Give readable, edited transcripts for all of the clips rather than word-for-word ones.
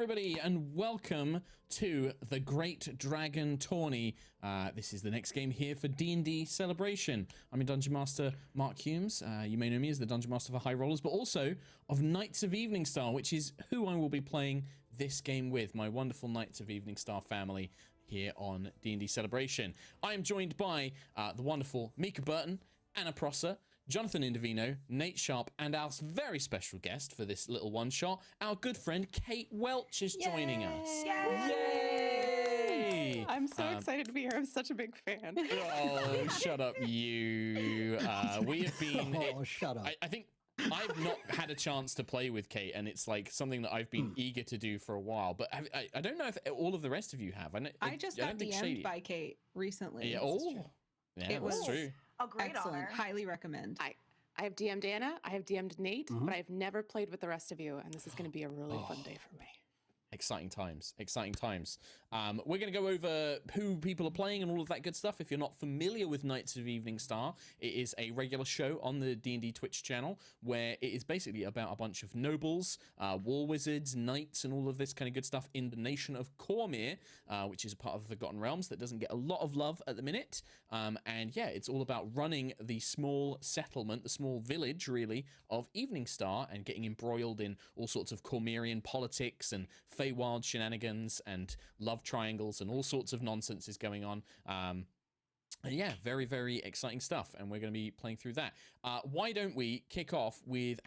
everybody, and welcome to the Great Dragon Tourney. This is the next game here for D&D Celebration. I'm your Dungeon Master, Mark Hulmes. You may know me as the Dungeon Master for High Rollers, but also of Knights of Evening Star, which is who I will be playing this game with, my wonderful Knights of Evening Star family here on D&D Celebration. I am joined by the wonderful Mica Burton, Anna Prosser, Jonathan Indovino, Nate Sharp, and our very special guest for this little one-shot, our good friend Kate Welch is joining us. Yay! I'm so excited to be here. I'm such a big fan. Oh, shut up, you. We have been... Oh, shut up. I think I've not had a chance to play with Kate, and it's like something that I've been eager to do for a while, but I don't know if all of the rest of you have. I just got DM'd by Kate recently. Yeah, it was true. A great honor. Highly recommend. I have DM'd Anna, I have DM'd Nate, but I've never played with the rest of you, and this is going to be a really fun day for me. Exciting times, exciting times. We're going to go over who people are playing and all of that good stuff. If you're not familiar with Knights of Evening Star, it is a regular show on the D&D Twitch channel where it is basically about a bunch of nobles, war wizards, knights, and all of this kind of good stuff in the nation of Cormyr, which is a part of the Forgotten Realms that doesn't get a lot of love at the minute. And yeah, it's all about running the small settlement, the small village, really, of Evening Star and getting embroiled in all sorts of Cormyrian politics and Feywild shenanigans and love triangles and all sorts of nonsense is going on. And yeah, very, very exciting stuff. And we're going to be playing through that. Why don't we kick off with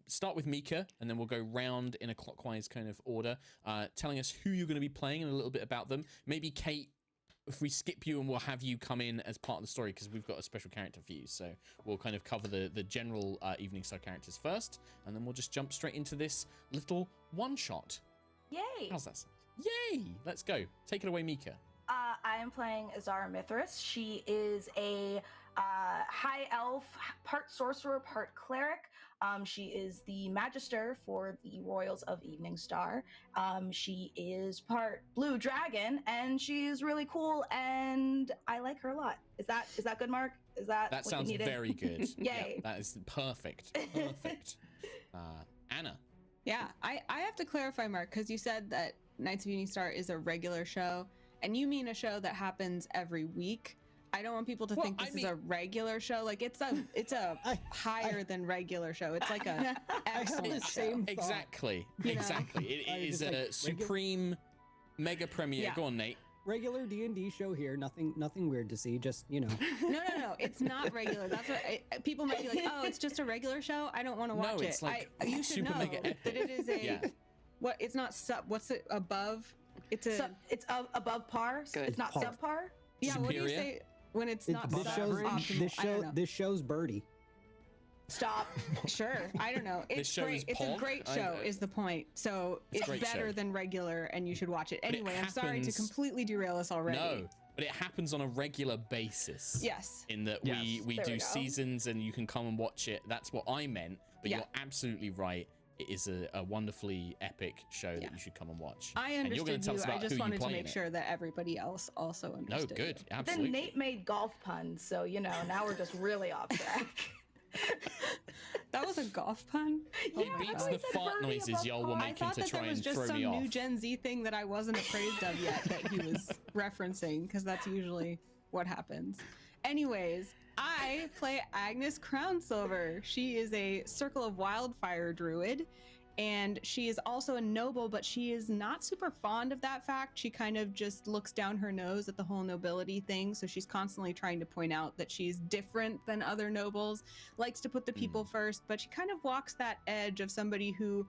start with Mica, and then we'll go round in a clockwise kind of order, telling us who you're going to be playing and a little bit about them. Maybe Kate, if we skip you and we'll have you come in as part of the story because we've got a special character for you. So we'll kind of cover the general Evening Star characters first, and then we'll just jump straight into this little one-shot. Yay! How's that sound? Yay! Let's go. Take it away, Mica. I am playing Azara Mithras. She is a high elf, part sorcerer, part cleric. She is the magister for the Royals of Evening Star. She is part blue dragon, and she's really cool, and I like her a lot. Is that good, Mark? Is that That sounds very good. Yay! Yeah, that is perfect. Perfect. Anna. Yeah, I have to clarify, Mark, because you said that Knights of Evening Star is a regular show, and you mean a show that happens every week. I don't want people to think this is a regular show. Like it's a higher than regular show. It's like a excellent show. Exactly. You know? Exactly. It is a supreme mega premiere. Yeah. Go on, Nate. Regular D&D show here. Nothing weird to see. Just, you know. No. It's not regular. That's what people might be like. Oh, it's just a regular show. I don't want to watch it's like you should super know mega epic. that it is a Yeah. what? It's not sub. What's it above? It's above par. Good. It's not Par. subpar. Yeah. Superior? What do you say when it's not This optimal? this show's Birdie. Stop. Sure. I don't know. It's show great. is It's a Pog. great show is the point. So it's great better show. than regular and you should watch it. But it Anyway, I'm sorry to happens- completely derail us already. No, but it happens on a regular basis. Yes. In that Yes. we There do we go. seasons and you can come and watch it. That's what I meant. But Yeah. you're absolutely right. It is a wonderfully epic show that you should come and watch. I And you're gonna understood tell you. us I about just who wanted to play in make it. sure that everybody else also No, understood. good. it. Absolutely. Then Nate made golf puns, so now we're just really off track. That was a golf pun? Yeah, Beats I the said fart Birdie noises above y'all were par. I making thought to that try there was and just throw some me new off. Gen Z thing that I wasn't appraised of yet that he was referencing, because that's usually what happens. Anyways, I play Agnes Crownsilver. She is a Circle of Wildfire druid, and she is also a noble, but she is not super fond of that fact. She kind of just looks down her nose at the whole nobility thing, so she's constantly trying to point out that she's different than other nobles, likes to put the people first, but she kind of walks that edge of somebody who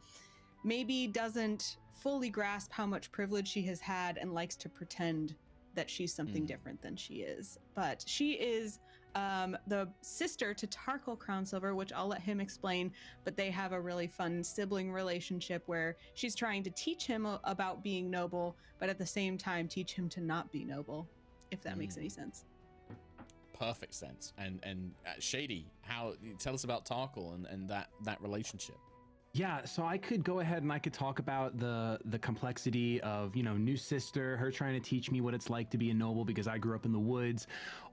maybe doesn't fully grasp how much privilege she has had and likes to pretend that she's something different than she is. But she is the sister to Tarkle Crownsilver, which I'll let him explain, but they have a really fun sibling relationship where she's trying to teach him about being noble, but at the same time teach him to not be noble, if that makes any sense. Perfect sense. And Shady, tell us about Tarkle and that relationship. Yeah, so I could go ahead and I could talk about the complexity of, new sister, her trying to teach me what it's like to be a noble because I grew up in the woods.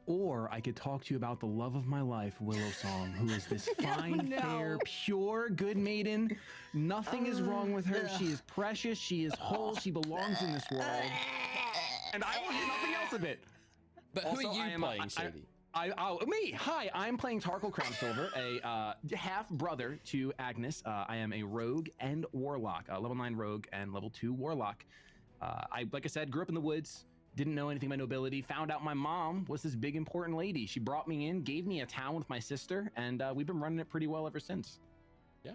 Or I could talk to you about the love of my life, Willow Song, who is this fine, fair, pure, good maiden. Nothing is wrong with her. She is precious. She is whole. She belongs in this world. And I will hear nothing else of it. But Also, who are you playing, Shady? Me. Hi, I'm playing Tarkle Crownsilver, a half brother to Agnes. I am a rogue and warlock, level 9 rogue and level 2 warlock. Like I said, grew up in the woods, didn't know anything about nobility, found out my mom was this big important lady. She brought me in, gave me a town with my sister, and we've been running it pretty well ever since. Yeah,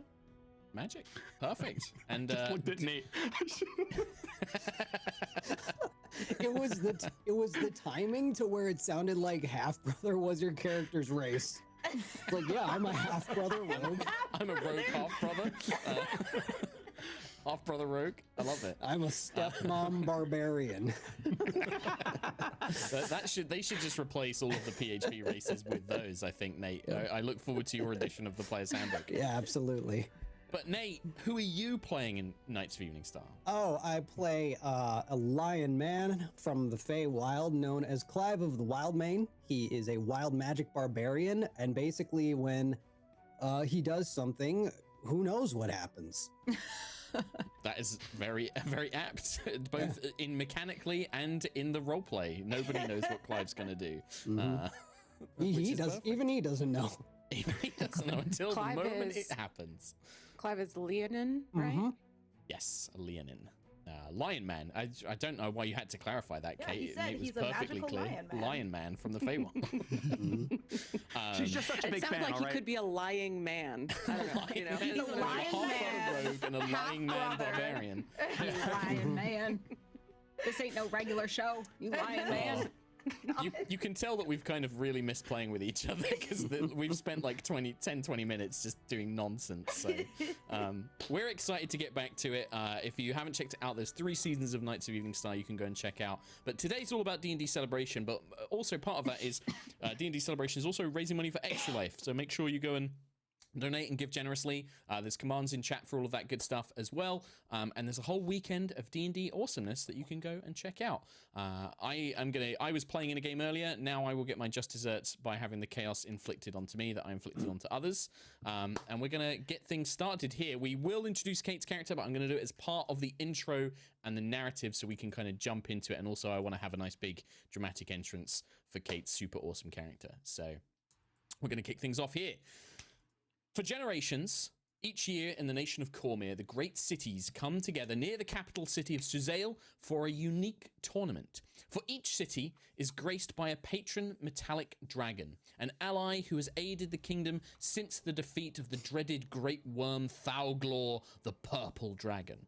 magic, perfect. And just looked at Nate. It was the timing to where it sounded like half brother was your character's race. Like, yeah, I'm a half brother rogue. I'm a rogue half brother. Half brother rogue. I love it. I'm a stepmom barbarian. They should just replace all of the PHP races with those. I think, Nate. I look forward to your edition of the Player's Handbook. Yeah, absolutely. But Nate, who are you playing in Knights of Evening Star? Oh, I play a lion man from the Fey Wild known as Clive of the Wildmane. He is a wild magic barbarian, and basically when he does something, who knows what happens. That is very, very apt, both in mechanically and in the roleplay. Nobody knows what Clive's going to do. Mm-hmm. Even he doesn't know. Even he doesn't know until the moment it happens. Clive is Leonin, right? Mm-hmm. Yes, Leonin. Lion Man. I don't know why you had to clarify that, Yeah, Kate. he said It was he's a perfectly magical clear. lion man. From the Feywild. She's just such a It big sounds fan, like all he right? could be a lying man. I don't know, you know? He's a lion half man. rogue and a lying man brother. barbarian. You lying man. This ain't no regular show. You lying man. You can tell that we've kind of really missed playing with each other because we've spent like 20 minutes just doing nonsense. So we're excited to get back to it. If you haven't checked it out, there's 3 seasons of Knights of Evening Star you can go and check out. But today's all about D&D Celebration, but also part of that is D&D Celebration is also raising money for Extra Life. So make sure you go and donate and give generously. There's commands in chat for all of that good stuff as well, and there's a whole weekend of D&D awesomeness that you can go and check out. I was playing in a game earlier. Now I will get my just desserts by having the chaos inflicted onto me that I inflicted onto others, and we're gonna get things started here. We will introduce Kate's character, but I'm gonna do it as part of the intro and the narrative so we can kind of jump into it, and also I want to have a nice big dramatic entrance for Kate's super awesome character. So we're gonna kick things off here. For generations, each year in the nation of Cormyr, the great cities come together near the capital city of Suzail for a unique tournament. For each city is graced by a patron metallic dragon, an ally who has aided the kingdom since the defeat of the dreaded great worm Thalglor, the purple dragon.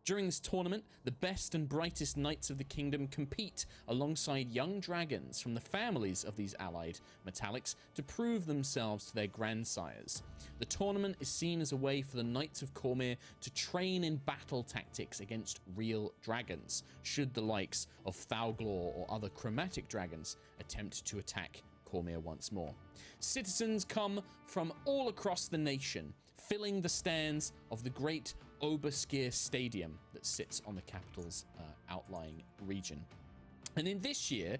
During this tournament, the best and brightest knights of the kingdom compete alongside young dragons from the families of these allied metallics to prove themselves to their grandsires. The tournament is seen as a way for the knights of Cormyr to train in battle tactics against real dragons, should the likes of Thalglor or other chromatic dragons attempt to attack Cormyr once more. Citizens come from all across the nation, filling the stands of the great Oberskir Stadium that sits on the capital's outlying region. And in this year,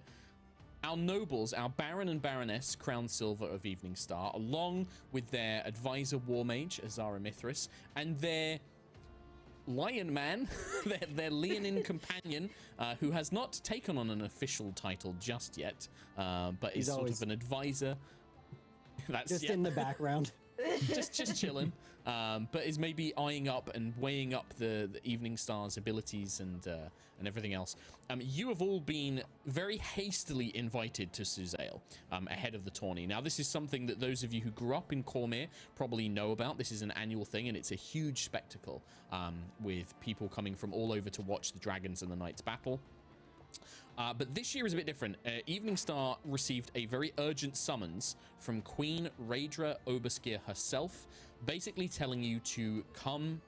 our nobles, our Baron and Baroness Crownsilver of Evening Star, along with their advisor Warmage Azara Mithras, and their Lion Man, their Leonin companion, who has not taken on an official title just yet, but is sort of an advisor. That's just in the background. just chilling, but is maybe eyeing up and weighing up the Evening Star's abilities and everything else. You have all been very hastily invited to Suzail ahead of the tourney. Now, this is something that those of you who grew up in Cormyr probably know about. This is an annual thing, and it's a huge spectacle with people coming from all over to watch the dragons and the knights battle. But this year is a bit different. Evening Star received a very urgent summons from Queen Raedra Oberskir herself, basically telling you to come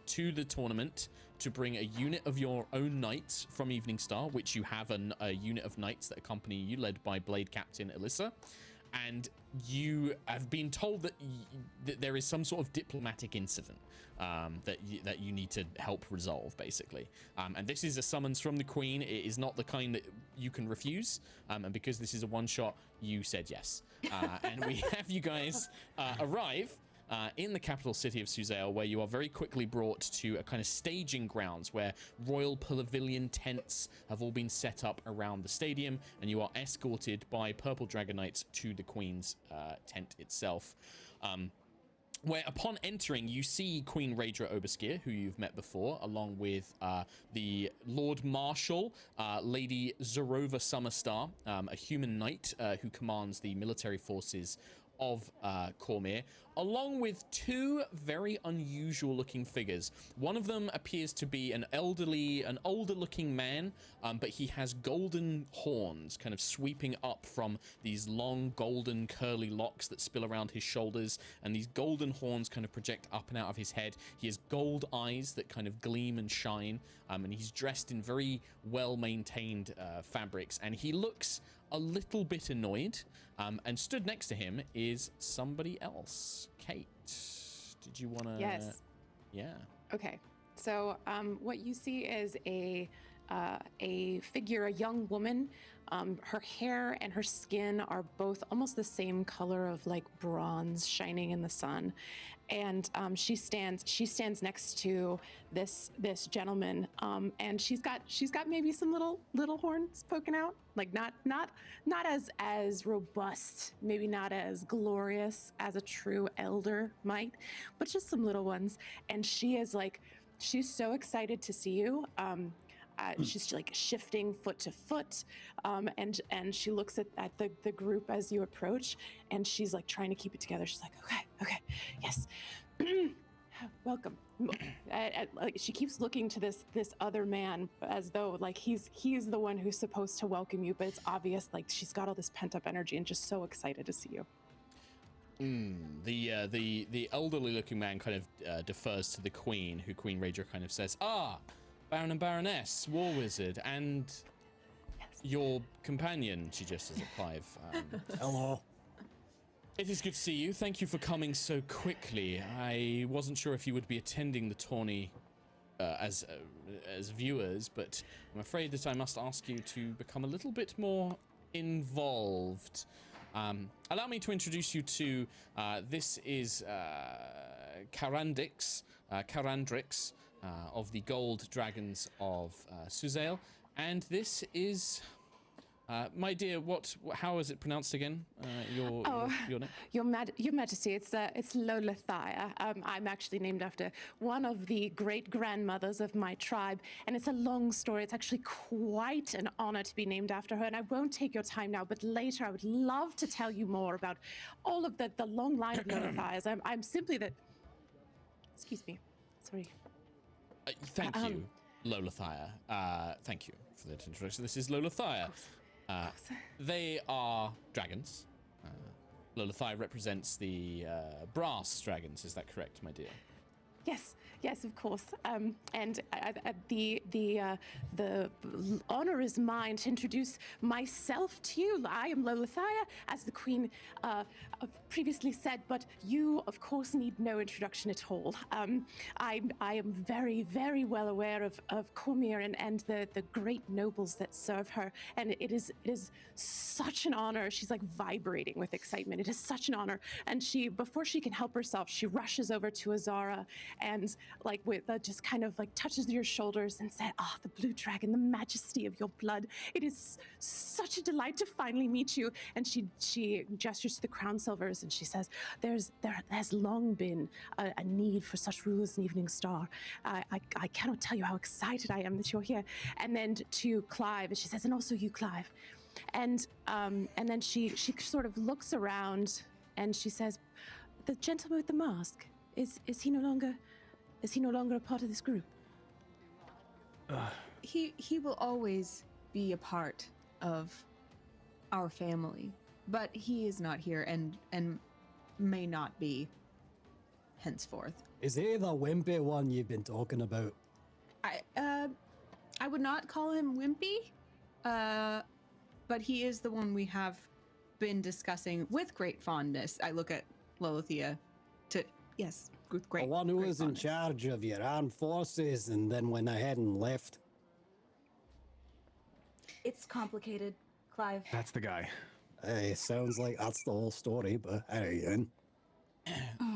to the tournament to bring a unit of your own knights from Evening Star, which you have a unit of knights that accompany you, led by Blade Captain Alyssa, and you have been told that, that there is some sort of diplomatic incident that you need to help resolve, basically. And this is a summons from the Queen. It is not the kind that you can refuse. And because this is a one-shot, you said yes. And we have you guys arrive in the capital city of Suzail, where you are very quickly brought to a kind of staging grounds where royal pavilion tents have all been set up around the stadium, and you are escorted by purple dragon knights to the Queen's tent itself. Where upon entering, you see Queen Raedra Oberskier, who you've met before, along with the Lord Marshal, Lady Zorova Summerstar, a human knight who commands the military forces of Cormyr, along with two very unusual looking figures. One of them appears to be an older looking man, but he has golden horns kind of sweeping up from these long golden curly locks that spill around his shoulders, and these golden horns kind of project up and out of his head. He has gold eyes that kind of gleam and shine, and he's dressed in very well maintained fabrics, and he looks a little bit annoyed. And stood next to him is somebody else. Kate, did you want to? Yes. Yeah. Okay. So what you see is a figure, a young woman. Her hair and her skin are both almost the same color of like bronze shining in the sun, and she stands next to this gentleman, and she's got maybe some little horns poking out, like not as robust, maybe not as glorious as a true elder might, but just some little ones. And she's so excited to see you. She's like shifting foot to foot, and she looks at the group as you approach, and she's like trying to keep it together. She's like, okay, yes, welcome. Like she keeps looking to this other man as though like he's the one who's supposed to welcome you, but it's obvious like she's got all this pent up energy and just so excited to see you. The elderly looking man kind of defers to the Queen, who Queen Raedra kind of says, Baron and Baroness, War Wizard, and your companion, she gestures at Clive. Hello. It is good to see you. Thank you for coming so quickly. I wasn't sure if you would be attending the tourney as viewers, but I'm afraid that I must ask you to become a little bit more involved. Allow me to introduce you to, this is Carandrix, of the Gold Dragons of Suzail, and this is my dear. How is it pronounced again? Your name? Your Majesty, it's Lola Thaya. I'm actually named after one of the great grandmothers of my tribe, and it's a long story. It's actually quite an honor to be named after her, and I won't take your time now, but later I would love to tell you more about all of the long line of Lola Thayas. I'm simply the. Excuse me. Sorry. Thank you, Lola Thaya. Thank you for that introduction. This is Lola Thaya. They are dragons. Lola Thaya represents the brass dragons. Is that correct, my dear? Yes, of course. And the honor is mine to introduce myself to you. I am Lola Thaya, as the Queen previously said, but you, of course, need no introduction at all. I am very, very well aware of Cormyr and the great nobles that serve her, and it is such an honor. She's like vibrating with excitement. It is such an honor. And before she can help herself, she rushes over to Azara and like with just kind of like touches your shoulders and said, the blue dragon, the majesty of your blood. It is such a delight to finally meet you. And she gestures to the crown silvers and she says, there has long been a need for such rulers in Evening Star. I cannot tell you how excited I am that you're here. And then to Clive, and she says, and also you, Clive. And then she sort of looks around and she says, the gentleman with the mask, is he no longer a part of this group? He will always be a part of our family, but he is not here and may not be henceforth. Is he the wimpy one you've been talking about? I would not call him wimpy, but he is the one we have been discussing with great fondness. I look at Lolothea yes, with great. The one who great was in fondness. charge of your armed forces and then went ahead and left. It's complicated, Clive. That's the guy. Hey, sounds like that's the whole story, but hey,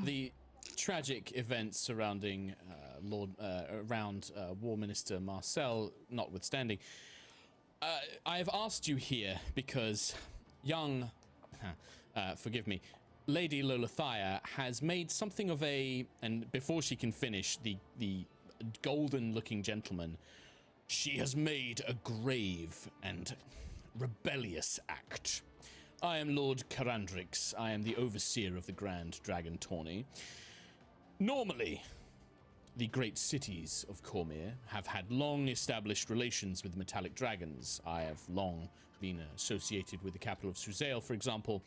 The tragic events surrounding War Minister Marcel notwithstanding, I have asked you here because young, forgive me, Lady Lolothia has made something of and before she can finish, the golden-looking gentleman, she has made a grave and rebellious act. I am Lord Carandrix. I am the overseer of the Grand Dragon Tourney. Normally, the great cities of Cormyr have had long-established relations with metallic dragons. I have long been associated with the capital of Suzail, for example.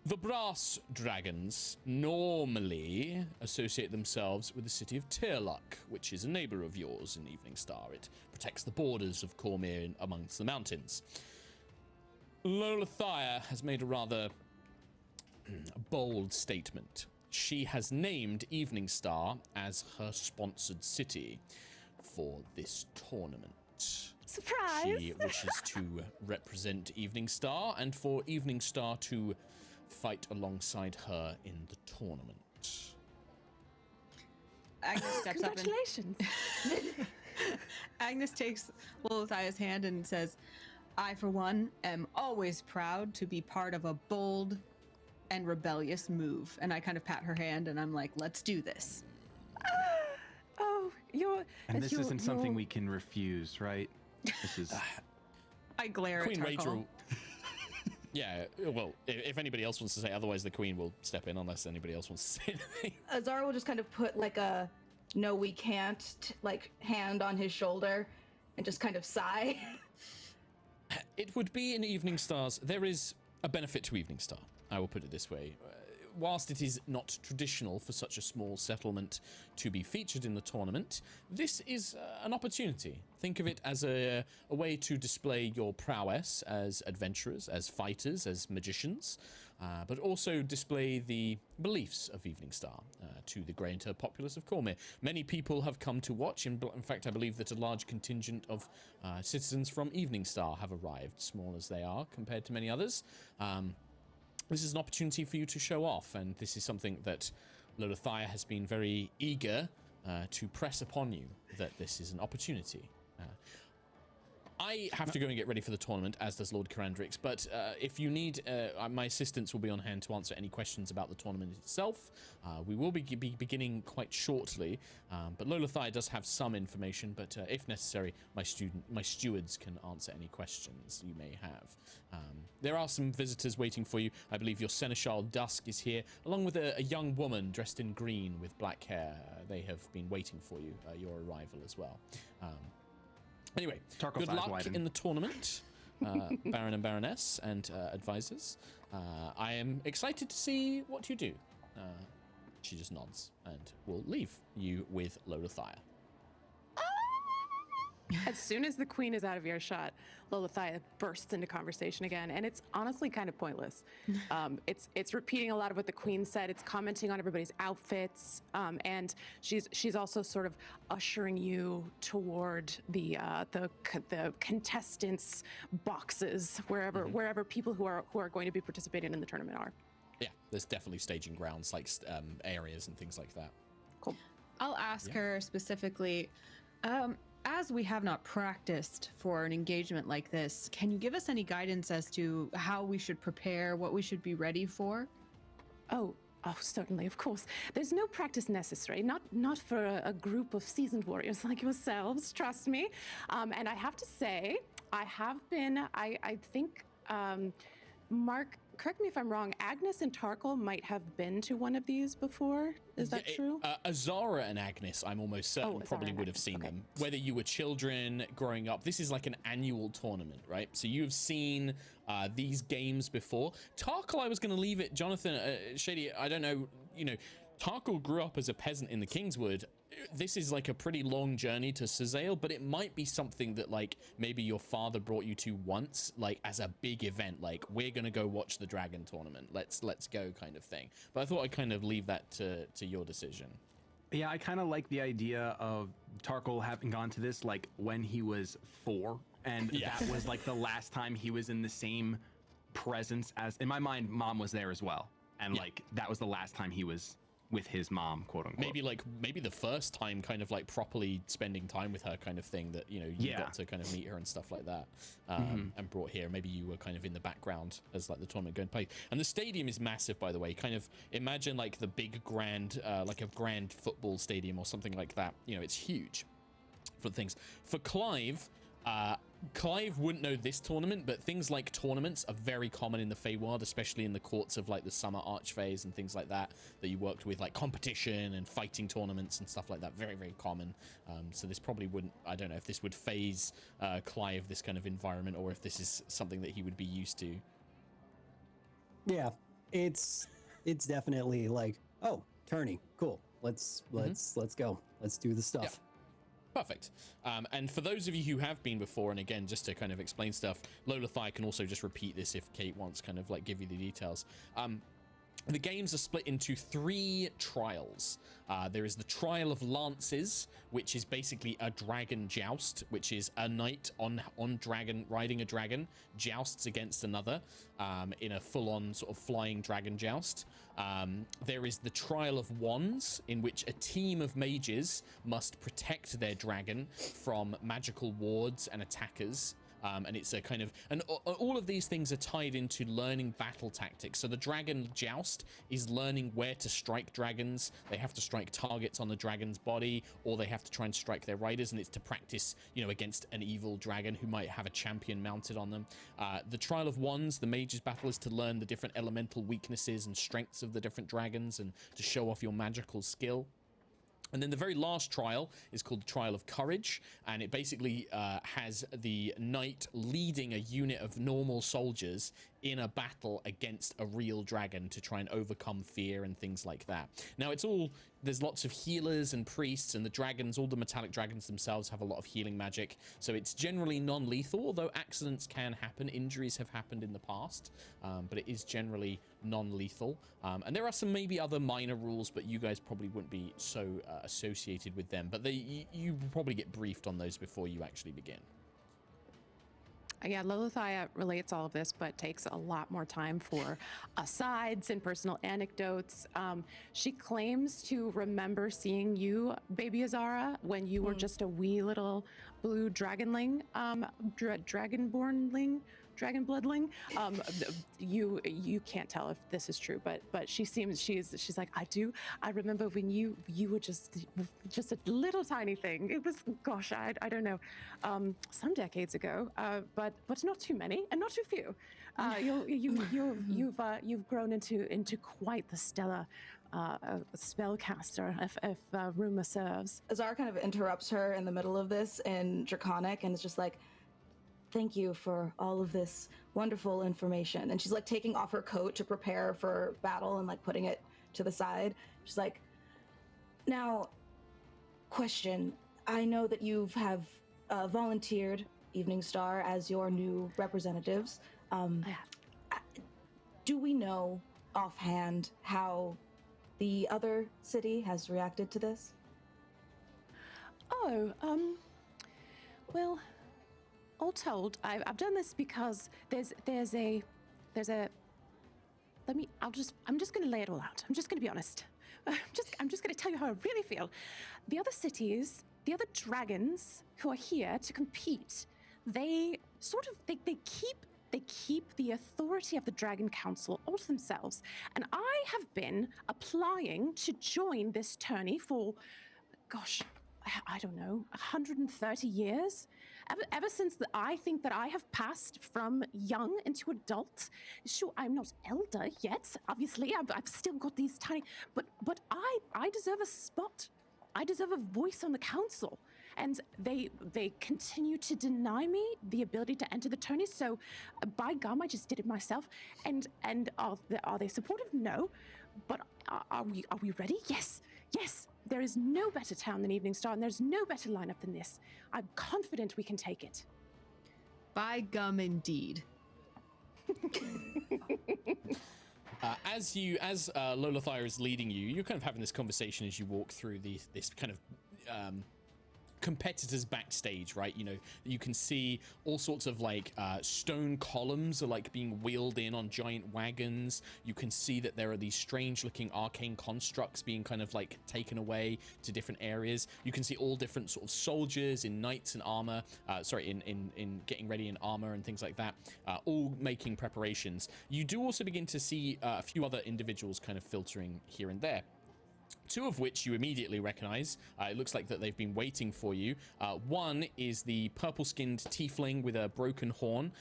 The brass dragons normally associate themselves with the city of Tirluck, which is a neighbor of yours in Evening Star. It protects the borders of Cormyr amongst the mountains. Lolothia has made a rather bold statement. She has named Evening Star as her sponsored city for this tournament. Surprise! She wishes to represent Evening Star and for Evening Star to fight alongside her in the tournament. Agnes steps up and Congratulations. Agnes takes Lolothia's hand and says, I, for one, am always proud to be part of a bold and rebellious move. And I kind of pat her hand and I'm like, let's do this. Oh, And this isn't something we can refuse, right? This is... I glare Queen at Rachel. Tarkle. Yeah, well, if anybody else wants to say otherwise, the Queen will step in unless anybody else wants to say anything. Azara will just kind of put like a no, we can't like hand on his shoulder and just kind of sigh. It would be in Evening Stars. There is a benefit to Evening Star. I will put it this way. Whilst it is not traditional for such a small settlement to be featured in the tournament, this is an opportunity. Think of it as a way to display your prowess as adventurers, as fighters, as magicians, but also display the beliefs of Evening Star to the greater populace of Cormyr. Many people have come to watch. In fact, I believe that a large contingent of citizens from Evening Star have arrived, small as they are compared to many others. This is an opportunity for you to show off, and this is something that Lolothia has been very eager to press upon you, that this is an opportunity. I have to go and get ready for the tournament, as does Lord Carandrix, but if you need, my assistants will be on hand to answer any questions about the tournament itself. We will be beginning quite shortly, but Lolothia does have some information, but if necessary, my stewards can answer any questions you may have. There are some visitors waiting for you. I believe your Seneschal Dusk is here, along with a young woman dressed in green with black hair. They have been waiting for you, your arrival as well. Anyway, Tarkle's good eyes luck widen. in the tournament, Baron and Baroness and advisors. I am excited to see what you do. She just nods and will leave you with Lolothia. As soon as the queen is out of earshot, Lolothia bursts into conversation again, and it's honestly kind of pointless. It's repeating a lot of what the queen said. It's commenting on everybody's outfits, and she's also sort of ushering you toward the contestants' boxes wherever people who are going to be participating in the tournament are. Yeah, there's definitely staging grounds, like areas and things like that. Cool. I'll ask her specifically, as we have not practiced for an engagement like this, can you give us any guidance as to how we should prepare, what we should be ready for? Oh, certainly, of course. There's no practice necessary, not for a group of seasoned warriors like yourselves, trust me. And I have to say, I think, Mark, correct me if I'm wrong, Agnes and Tarkle might have been to one of these before. Is that true? Azara and Agnes, I'm almost certain, Azara probably and would have Agnes, seen okay. them. Whether you were children growing up, this is like an annual tournament, right? So you've seen these games before. Tarkle, I was going to leave it. Jonathan, Shady, I don't know, Tarkle grew up as a peasant in the Kingswood. This is like a pretty long journey to Sazale, but it might be something that like maybe your father brought you to once, like as a big event, like we're gonna go watch the dragon tournament. Let's go kind of thing. But I thought I'd kind of leave that to your decision. Yeah, I kind of like the idea of Tarkle having gone to this like when he was 4, and that was like the last time he was in the same presence as. In my mind, Mom was there as well, and like that was the last time he was with his mom, quote unquote. Maybe the first time kind of like properly spending time with her kind of thing, that you got to kind of meet her and stuff like that, and brought here. Maybe you were kind of in the background as like the tournament going to play. And the stadium is massive, by the way. Kind of imagine like the big grand like a grand football stadium or something like that. It's huge for things. For Clive, Clive wouldn't know this tournament, but things like tournaments are very common in the Feywild, especially in the courts of like the summer archfays and things like that you worked with, like competition and fighting tournaments and stuff like that. Very, very common. So this probably wouldn't, I don't know if this would phase Clive, this kind of environment, or if this is something that he would be used to. Yeah, it's definitely like, oh, Tourney, cool. Let's go. Let's do the stuff. Yeah. Perfect. And for those of you who have been before, and again, just to kind of explain stuff, Lolathai can also just repeat this if Kate wants kind of like give you the details. The games are split into 3 trials. There is the Trial of Lances, which is basically a dragon joust, which is a knight on dragon, riding a dragon, jousts against another in a full-on sort of flying dragon joust. There is the Trial of Wands, in which a team of mages must protect their dragon from magical wards and attackers. And it's a kind of, and all of these things are tied into learning battle tactics. So the dragon joust is learning where to strike dragons. They have to strike targets on the dragon's body, or they have to try and strike their riders, and it's to practice, against an evil dragon who might have a champion mounted on them. The Trial of Wands, the mage's battle, is to learn the different elemental weaknesses and strengths of the different dragons and to show off your magical skill. And then the very last trial is called the Trial of Courage, and it basically has the knight leading a unit of normal soldiers in a battle against a real dragon to try and overcome fear and things like that. Now, there's lots of healers and priests, and the dragons, all the metallic dragons themselves have a lot of healing magic, so it's generally non-lethal, although accidents can happen. Injuries have happened in the past, but it is generally non-lethal. And there are some maybe other minor rules, but you guys probably wouldn't be so associated with them, but you probably get briefed on those before you actually begin. Yeah, Lolathia relates all of this, but takes a lot more time for asides and personal anecdotes. She claims to remember seeing you, baby Azara, when you were just a wee little blue dragonling, dragonbornling, dragon bloodling. You can't tell if this is true, but she's like, I remember when you were just a little tiny thing. It was, gosh, I don't know, some decades ago, but not too many and not too few. You've grown into quite the stellar spellcaster, if rumor serves. Azar kind of interrupts her in the middle of this in Draconic and is just like, thank you for all of this wonderful information. And she's like taking off her coat to prepare for battle and like putting it to the side. She's like, now, question. I know that you have volunteered Evening Star as your new representatives. Do we know offhand how the other city has reacted to this? Well, all told, I've done this because there's a I'm just gonna lay it all out. I'm just gonna be honest. I'm just gonna tell you how I really feel. The other cities, the other dragons who are here to compete, they keep the authority of the Dragon Council all to themselves. And I have been applying to join this tourney for, gosh, I don't know, 130 years. Ever since I think that I have passed from young into adult. Sure, I'm not elder yet, obviously. I've still got these tiny, but I deserve a spot. I deserve a voice on the council. and they continue to deny me the ability to enter the tourney. So, by gum, I just did it myself. And are they supportive? No, but are we ready? Yes. There is no better town than Evening Star, and there's no better lineup than this. I'm confident we can take it. By gum, indeed. As Lolathire is leading you, you're kind of having this conversation as you walk through this kind of competitors backstage, right? You know, you can see all sorts of like stone columns are like being wheeled in on giant wagons. You can see that there are these strange looking arcane constructs being kind of like taken away to different areas. You can see all different sort of soldiers in knights and armor, in getting ready in armor and things like that, all making preparations. You do also begin to see a few other individuals kind of filtering here and there, two of which you immediately recognize. It looks like that they've been waiting for you. One is the purple-skinned tiefling with a broken horn,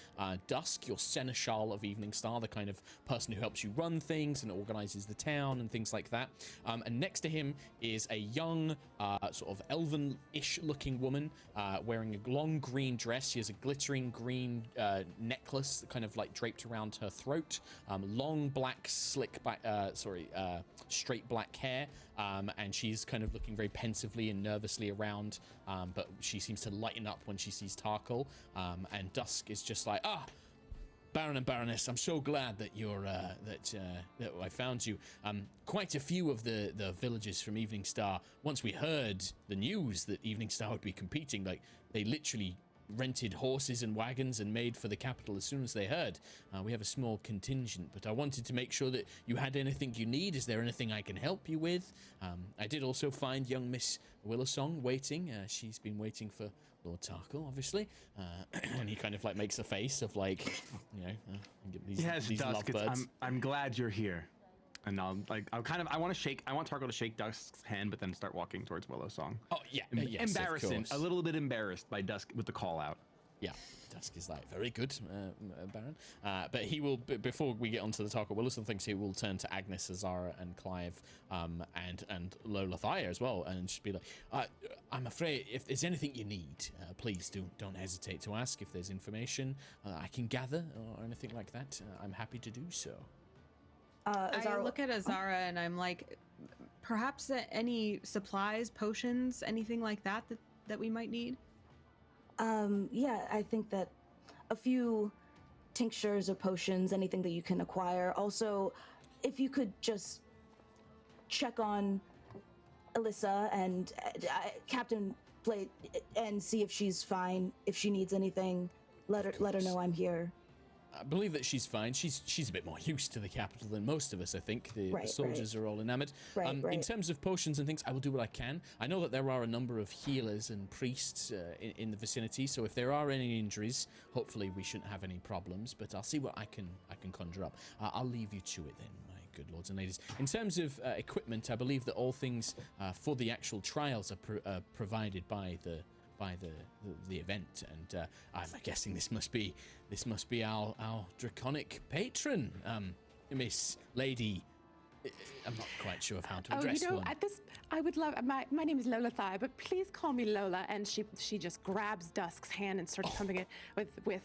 Dusk, your seneschal of Evening Star, the kind of person who helps you run things and organizes the town and things like that. And next to him is a young, sort of elven-ish looking woman wearing a long green dress. She has a glittering green necklace kind of like draped around her throat, long black straight black hair, and she's kind of looking very pensively and nervously around, but she seems to lighten up when she sees Tarkle, and Dusk is just like, Baron and Baroness, I'm so glad that you're that I found you. Quite a few of the villagers from Evening Star, once we heard the news that Evening Star would be competing, like they literally rented horses and wagons and made for the capital as soon as they heard. We have a small contingent, but I wanted to make sure that you had anything you need. Is there anything I can help you with? I did also find young Miss Willowsong waiting. She's been waiting for Lord Tarkle, obviously. And he kind of like makes a face of like, you know, these Dusk, lovebirds. I'm glad you're here. And I want Tarkle to shake Dusk's hand, but then start walking towards Willowsong. Oh yeah, yes, embarrassing, a little bit embarrassed by Dusk with the call out. Yeah, Dusk is like, very good, Baron. But he will, before we get onto the Tarkle, Willowsong thinks he will turn to Agnes, Azara, and Clive, and Lolathire as well, and just be like, I'm afraid if there's anything you need, please don't hesitate to ask. If there's information I can gather or anything like that, I'm happy to do so. I look at Azara and I'm like, perhaps any supplies, potions, anything like that we might need? Yeah, I think that a few tinctures or potions, anything that you can acquire. Also, if you could just check on Alyssa and Captain Plate and see if she's fine. If she needs anything, let her know I'm here. I believe that she's fine. She's a bit more used to the capital than most of us, I think. The soldiers are all enamored. In terms of potions and things, I will do what I can. I know that there are a number of healers and priests in the vicinity, so if there are any injuries, hopefully we shouldn't have any problems, but I'll see what I can conjure up. I'll leave you to it then, my good lords and ladies. In terms of equipment, I believe that all things for the actual trials are provided by the event, and I'm guessing this must be our draconic patron, Miss Lady. I'm not quite sure of how to address one. At this, I would love. My name is Lolathire, but please call me Lola. And she just grabs Dusk's hand and starts pumping it with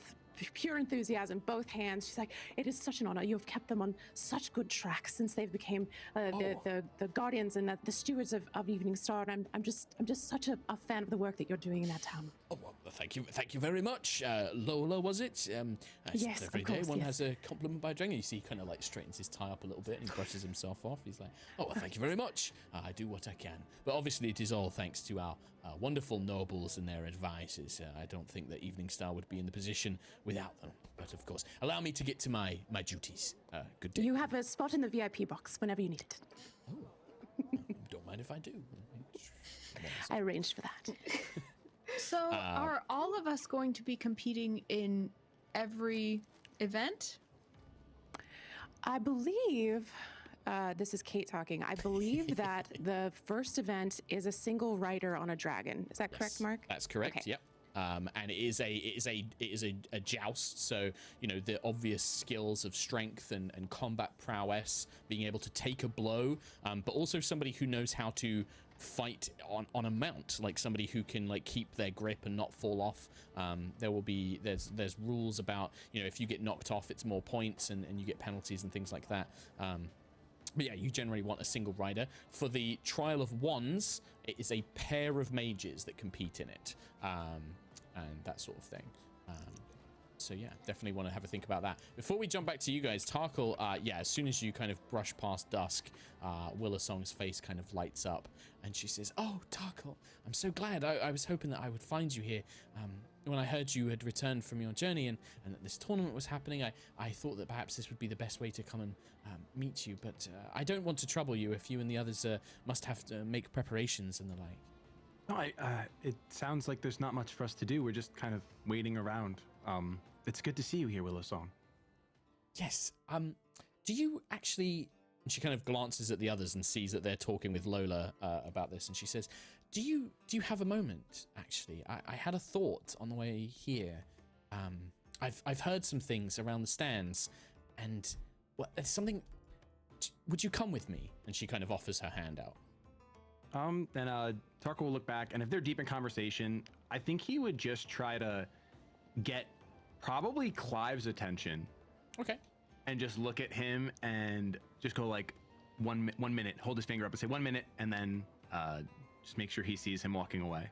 pure enthusiasm, both hands. She's like, "It is such an honor. You have kept them on such good track since they've became the guardians and the stewards of Evening Star. And I'm just such a fan of the work that you're doing in that town." Oh, well, thank you very much, Lola. Was it? Yes, every of day course, one yes. has a compliment by a dragon. You see, he kind of like straightens his tie up a little bit and he brushes himself off. He's like, "Oh, well, thank you very much. I do what I can." But obviously, it is all thanks to our wonderful nobles and their advisors. I don't think that Evening Star would be in the position without them. But of course, allow me to get to my duties. Good day. You have a spot in the VIP box whenever you need it. Oh, don't mind if I do. I arranged for that. So are all of us going to be competing in every event? I believe, this is Kate talking, I believe that the first event is a single rider on a dragon. Is that correct, Mark? That's correct, Okay. yep. And it is a joust, so you know the obvious skills of strength and combat prowess, being able to take a blow, but also somebody who knows how to fight on a mount, like somebody who can like keep their grip and not fall off. There's rules about, you know, if you get knocked off, it's more points and you get penalties and things like that. But yeah, you generally want a single rider. For the Trial of Wands, it is a pair of mages that compete in it, and that sort of thing. So yeah, definitely want to have a think about that. Before we jump back to you guys, Tarkle, yeah, as soon as you kind of brush past Dusk, Willasong's face kind of lights up, and she says, "Oh, Tarkle, I'm so glad. I was hoping that I would find you here. When I heard you had returned from your journey and that this tournament was happening, I thought that perhaps this would be the best way to come and meet you. But I don't want to trouble you if you and the others must have to make preparations and the like." No, it sounds like there's not much for us to do. We're just kind of waiting around. It's good to see you here, Willasong. Yes. Do you actually... And she kind of glances at the others and sees that they're talking with Lola about this, and she says, Do you have a moment, actually? I had a thought on the way here. I've heard some things around the stands, and there's something... Would you come with me? And she kind of offers her hand out. Then Tarko will look back, and if they're deep in conversation, I think he would just try to get probably Clive's attention. Okay. And just look at him and just go like 1 minute, hold his finger up and say 1 minute, and then just make sure he sees him walking away.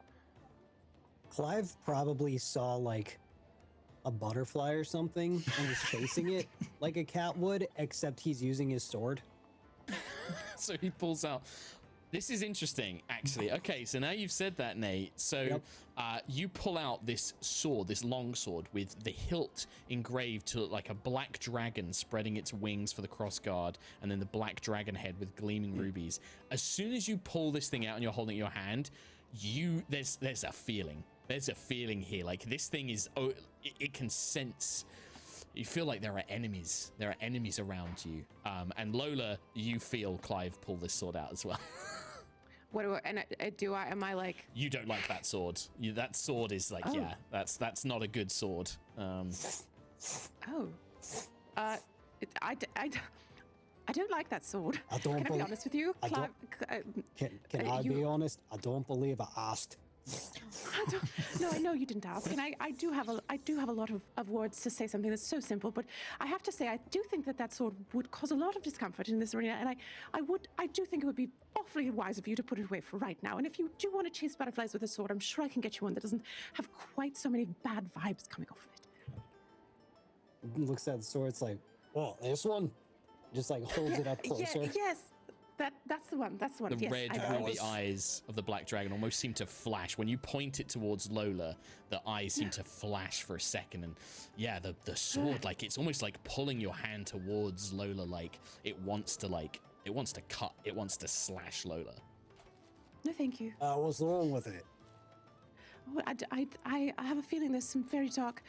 Clive probably saw like a butterfly or something and is chasing it like a cat would, except he's using his sword. So he pulls out... This is interesting, actually. Okay, so now you've said that, Nate. So Yep. You pull out this sword, this long sword, with the hilt engraved to look like a black dragon spreading its wings for the crossguard, and then the black dragon head with gleaming rubies. As soon as you pull this thing out and you're holding it in your hand, there's a feeling. There's a feeling here. Like, this thing is... Oh, it can sense... You feel like there are enemies. There are enemies around you. And Lola, you feel Clive pull this sword out as well. What do I? Am I like? You don't like that sword. That sword is like, yeah, that's not a good sword. I don't like that sword. Can I be honest with you, Clive? Can I be honest? I don't believe I asked. No, I know you didn't ask, and I do have a lot of words to say something that's so simple, but I have to say I do think that sword would cause a lot of discomfort in this arena, and I do think it would be awfully wise of you to put it away for right now. And if you do want to chase butterflies with a sword, I'm sure I can get you one that doesn't have quite so many bad vibes coming off of it. Looks at the sword, it's like, oh, this one? Just like holds it up closer. Yes. That's the one. That's the one. The yes, red ruby eyes of the black dragon almost seem to flash. When you point it towards Lola, the eyes seem to flash for a second. And yeah, the sword, like, it's almost like pulling your hand towards Lola, like it wants to cut, it wants to slash Lola. No, thank you. What's wrong with it? Oh, I have a feeling there's some very dark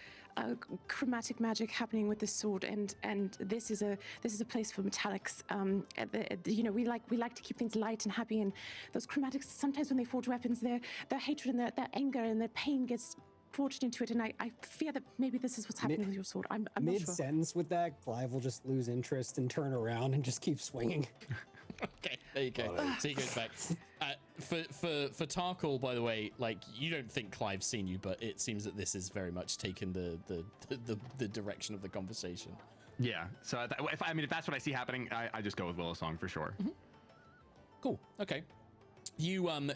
chromatic magic happening with this sword, and this is a place for metallics. You know, we like to keep things light and happy, and those chromatics, sometimes when they forge weapons, their hatred and their anger and their pain gets forged into it, and I fear that maybe this is what's happening with your sword. I'm not sure. Mid-sentence with that, Clive will just lose interest and turn around and just keep swinging. Okay, there you go. So he goes back. For Tarkle, by the way, like, you don't think Clive's seen you, but it seems that this is very much taken the direction of the conversation. Yeah. So if that's what I see happening, I just go with Willasong for sure. Mm-hmm. Cool. Okay.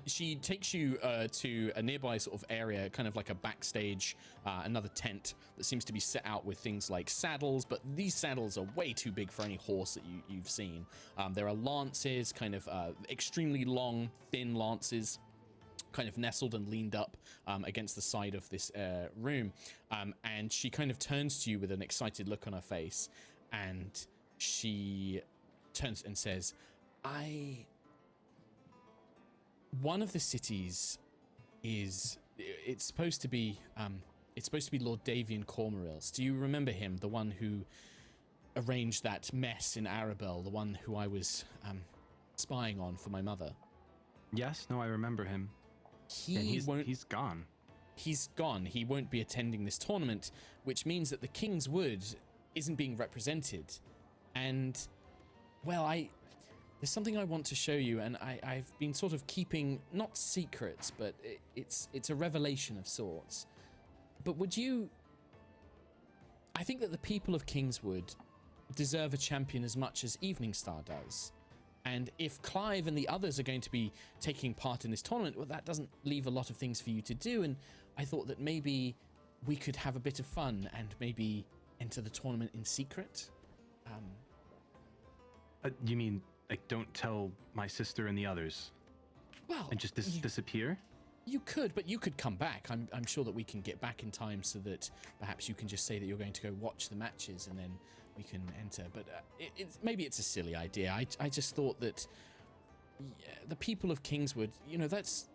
She takes you to a nearby sort of area, kind of like a backstage, another tent that seems to be set out with things like saddles, but these saddles are way too big for any horse that you've seen. There are lances, kind of extremely long, thin lances, kind of nestled and leaned up against the side of this room. And she kind of turns to you with an excited look on her face, and she turns and says, one of the cities it's supposed to be Lord Davian Cormorils. Do you remember him? The one who arranged that mess in Arabelle, the one who I was spying on for my mother. Yes, no, I remember him. He's gone. He's gone. He won't be attending this tournament, which means that the King's Wood isn't being represented. And, well, there's something I want to show you, and I've been sort of keeping, not secrets, but it's a revelation of sorts. But would you... I think that the people of Kingswood deserve a champion as much as Evening Star does. And if Clive and the others are going to be taking part in this tournament, well, that doesn't leave a lot of things for you to do. And I thought that maybe we could have a bit of fun and maybe enter the tournament in secret. You mean, like, don't tell my sister and the others? Well, and just disappear? You could, but you could come back. I'm sure that we can get back in time so that perhaps you can just say that you're going to go watch the matches and then we can enter. But maybe it's a silly idea. I just thought that the people of Kingswood, you know, that's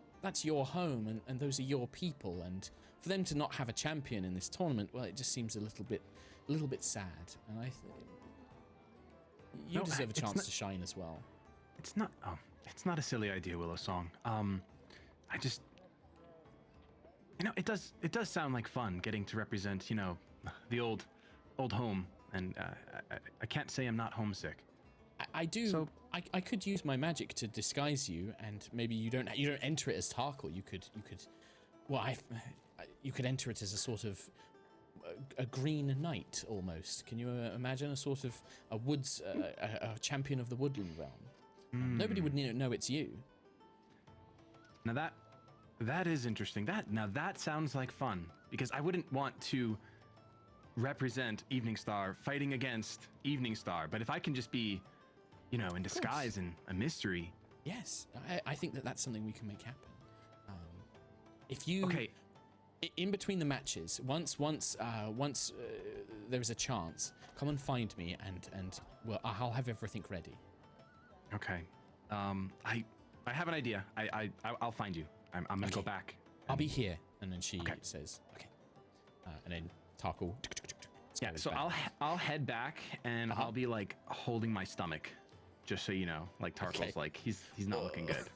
your home and those are your people. And for them to not have a champion in this tournament, well, it just seems a little bit sad. And you deserve a chance to shine as well. It's not a silly idea, Willow Song. I just, it does sound like fun getting to represent, the old home, and I can't say I'm not homesick. I do. So, I could use my magic to disguise you, and maybe you don't enter it as Tarkle. You could enter it as a sort of a green knight almost. Can you imagine a sort of a woods a champion of the woodland realm? Nobody would know it's you. Now that is interesting. That sounds like fun, because I wouldn't want to represent Evening Star fighting against Evening Star, but if I can just be, in disguise and a mystery. Yes, I think that's something we can make happen. If you in between the matches, once there's a chance, come and find me, and I'll have everything ready. Okay. I have an idea. I'll find you. I'm gonna go back. I'll be here. And then she says, okay. And then Tarkle. Yeah. So I'll head back, and I'll be like holding my stomach, just so you know. Like Tarkle's like he's not looking good.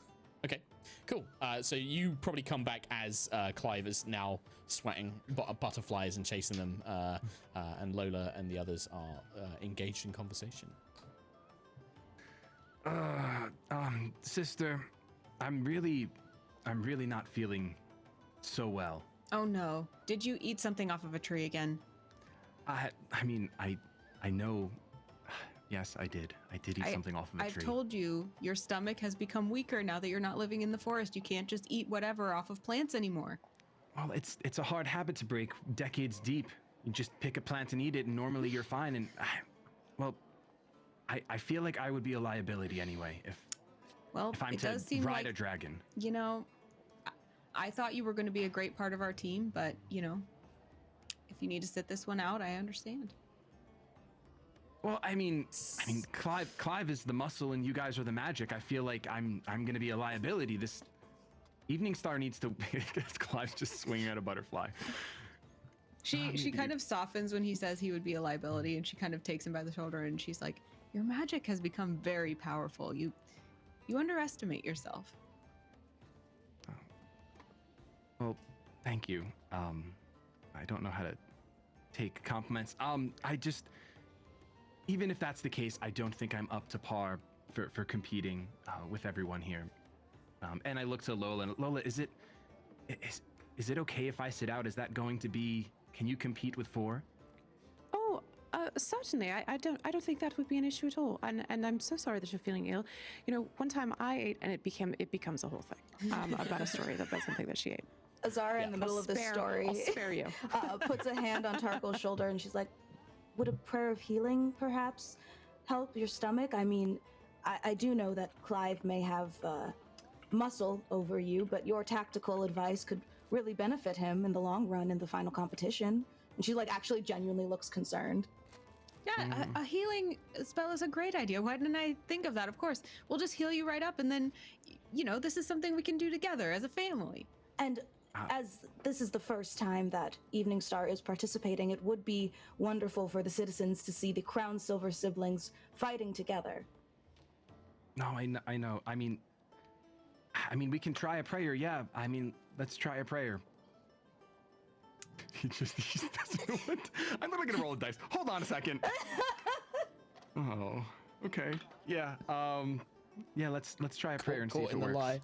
Okay. Cool. So you probably come back as Clive is now sweating butterflies and chasing them, and Lola and the others are engaged in conversation. Sister, I'm really not feeling so well. Oh no. Did you eat something off of a tree again? I know. Yes, I did. I did eat something off of a tree. I've told you, your stomach has become weaker now that you're not living in the forest. You can't just eat whatever off of plants anymore. Well, it's a hard habit to break decades deep. You just pick a plant and eat it, and normally you're fine. And, I feel like I would be a liability anyway if I'm to ride a dragon. I thought you were going to be a great part of our team, but, if you need to sit this one out, I understand. Well, I mean, Clive is the muscle and you guys are the magic. I feel like I'm going to be a liability. This Evening Star needs to... Clive's just swinging at a butterfly. She kind of softens when he says he would be a liability, and she kind of takes him by the shoulder and she's like, your magic has become very powerful. You underestimate yourself. Oh. Well, thank you. I don't know how to take compliments. Even if that's the case, I don't think I'm up to par for competing with everyone here. And I look to Lola, and Lola, is it okay if I sit out? Is that going to be? Can you compete with 4? Oh, certainly. I don't think that would be an issue at all. And I'm so sorry that you're feeling ill. One time I ate, and it becomes a whole thing about a story about something that she ate. Azara, in the middle of this story, I'll spare you. Puts a hand on Tarkle's shoulder, and she's like, would a prayer of healing perhaps help your stomach? I mean, I do know that Clive may have muscle over you, but your tactical advice could really benefit him in the long run in the final competition. And she actually genuinely looks concerned. Yeah, a healing spell is a great idea. Why didn't I think of that? Of course. We'll just heal you right up, and then, this is something we can do together as a family. And as this is the first time that Evening Star is participating, it would be wonderful for the citizens to see the Crown Silver siblings fighting together. No, I know. I mean, we can try a prayer. Yeah. Let's try a prayer. He just doesn't want. I'm literally gonna roll a dice. Hold on a second. Oh, okay. Yeah. Yeah, let's try a prayer and see if it in the works. lie.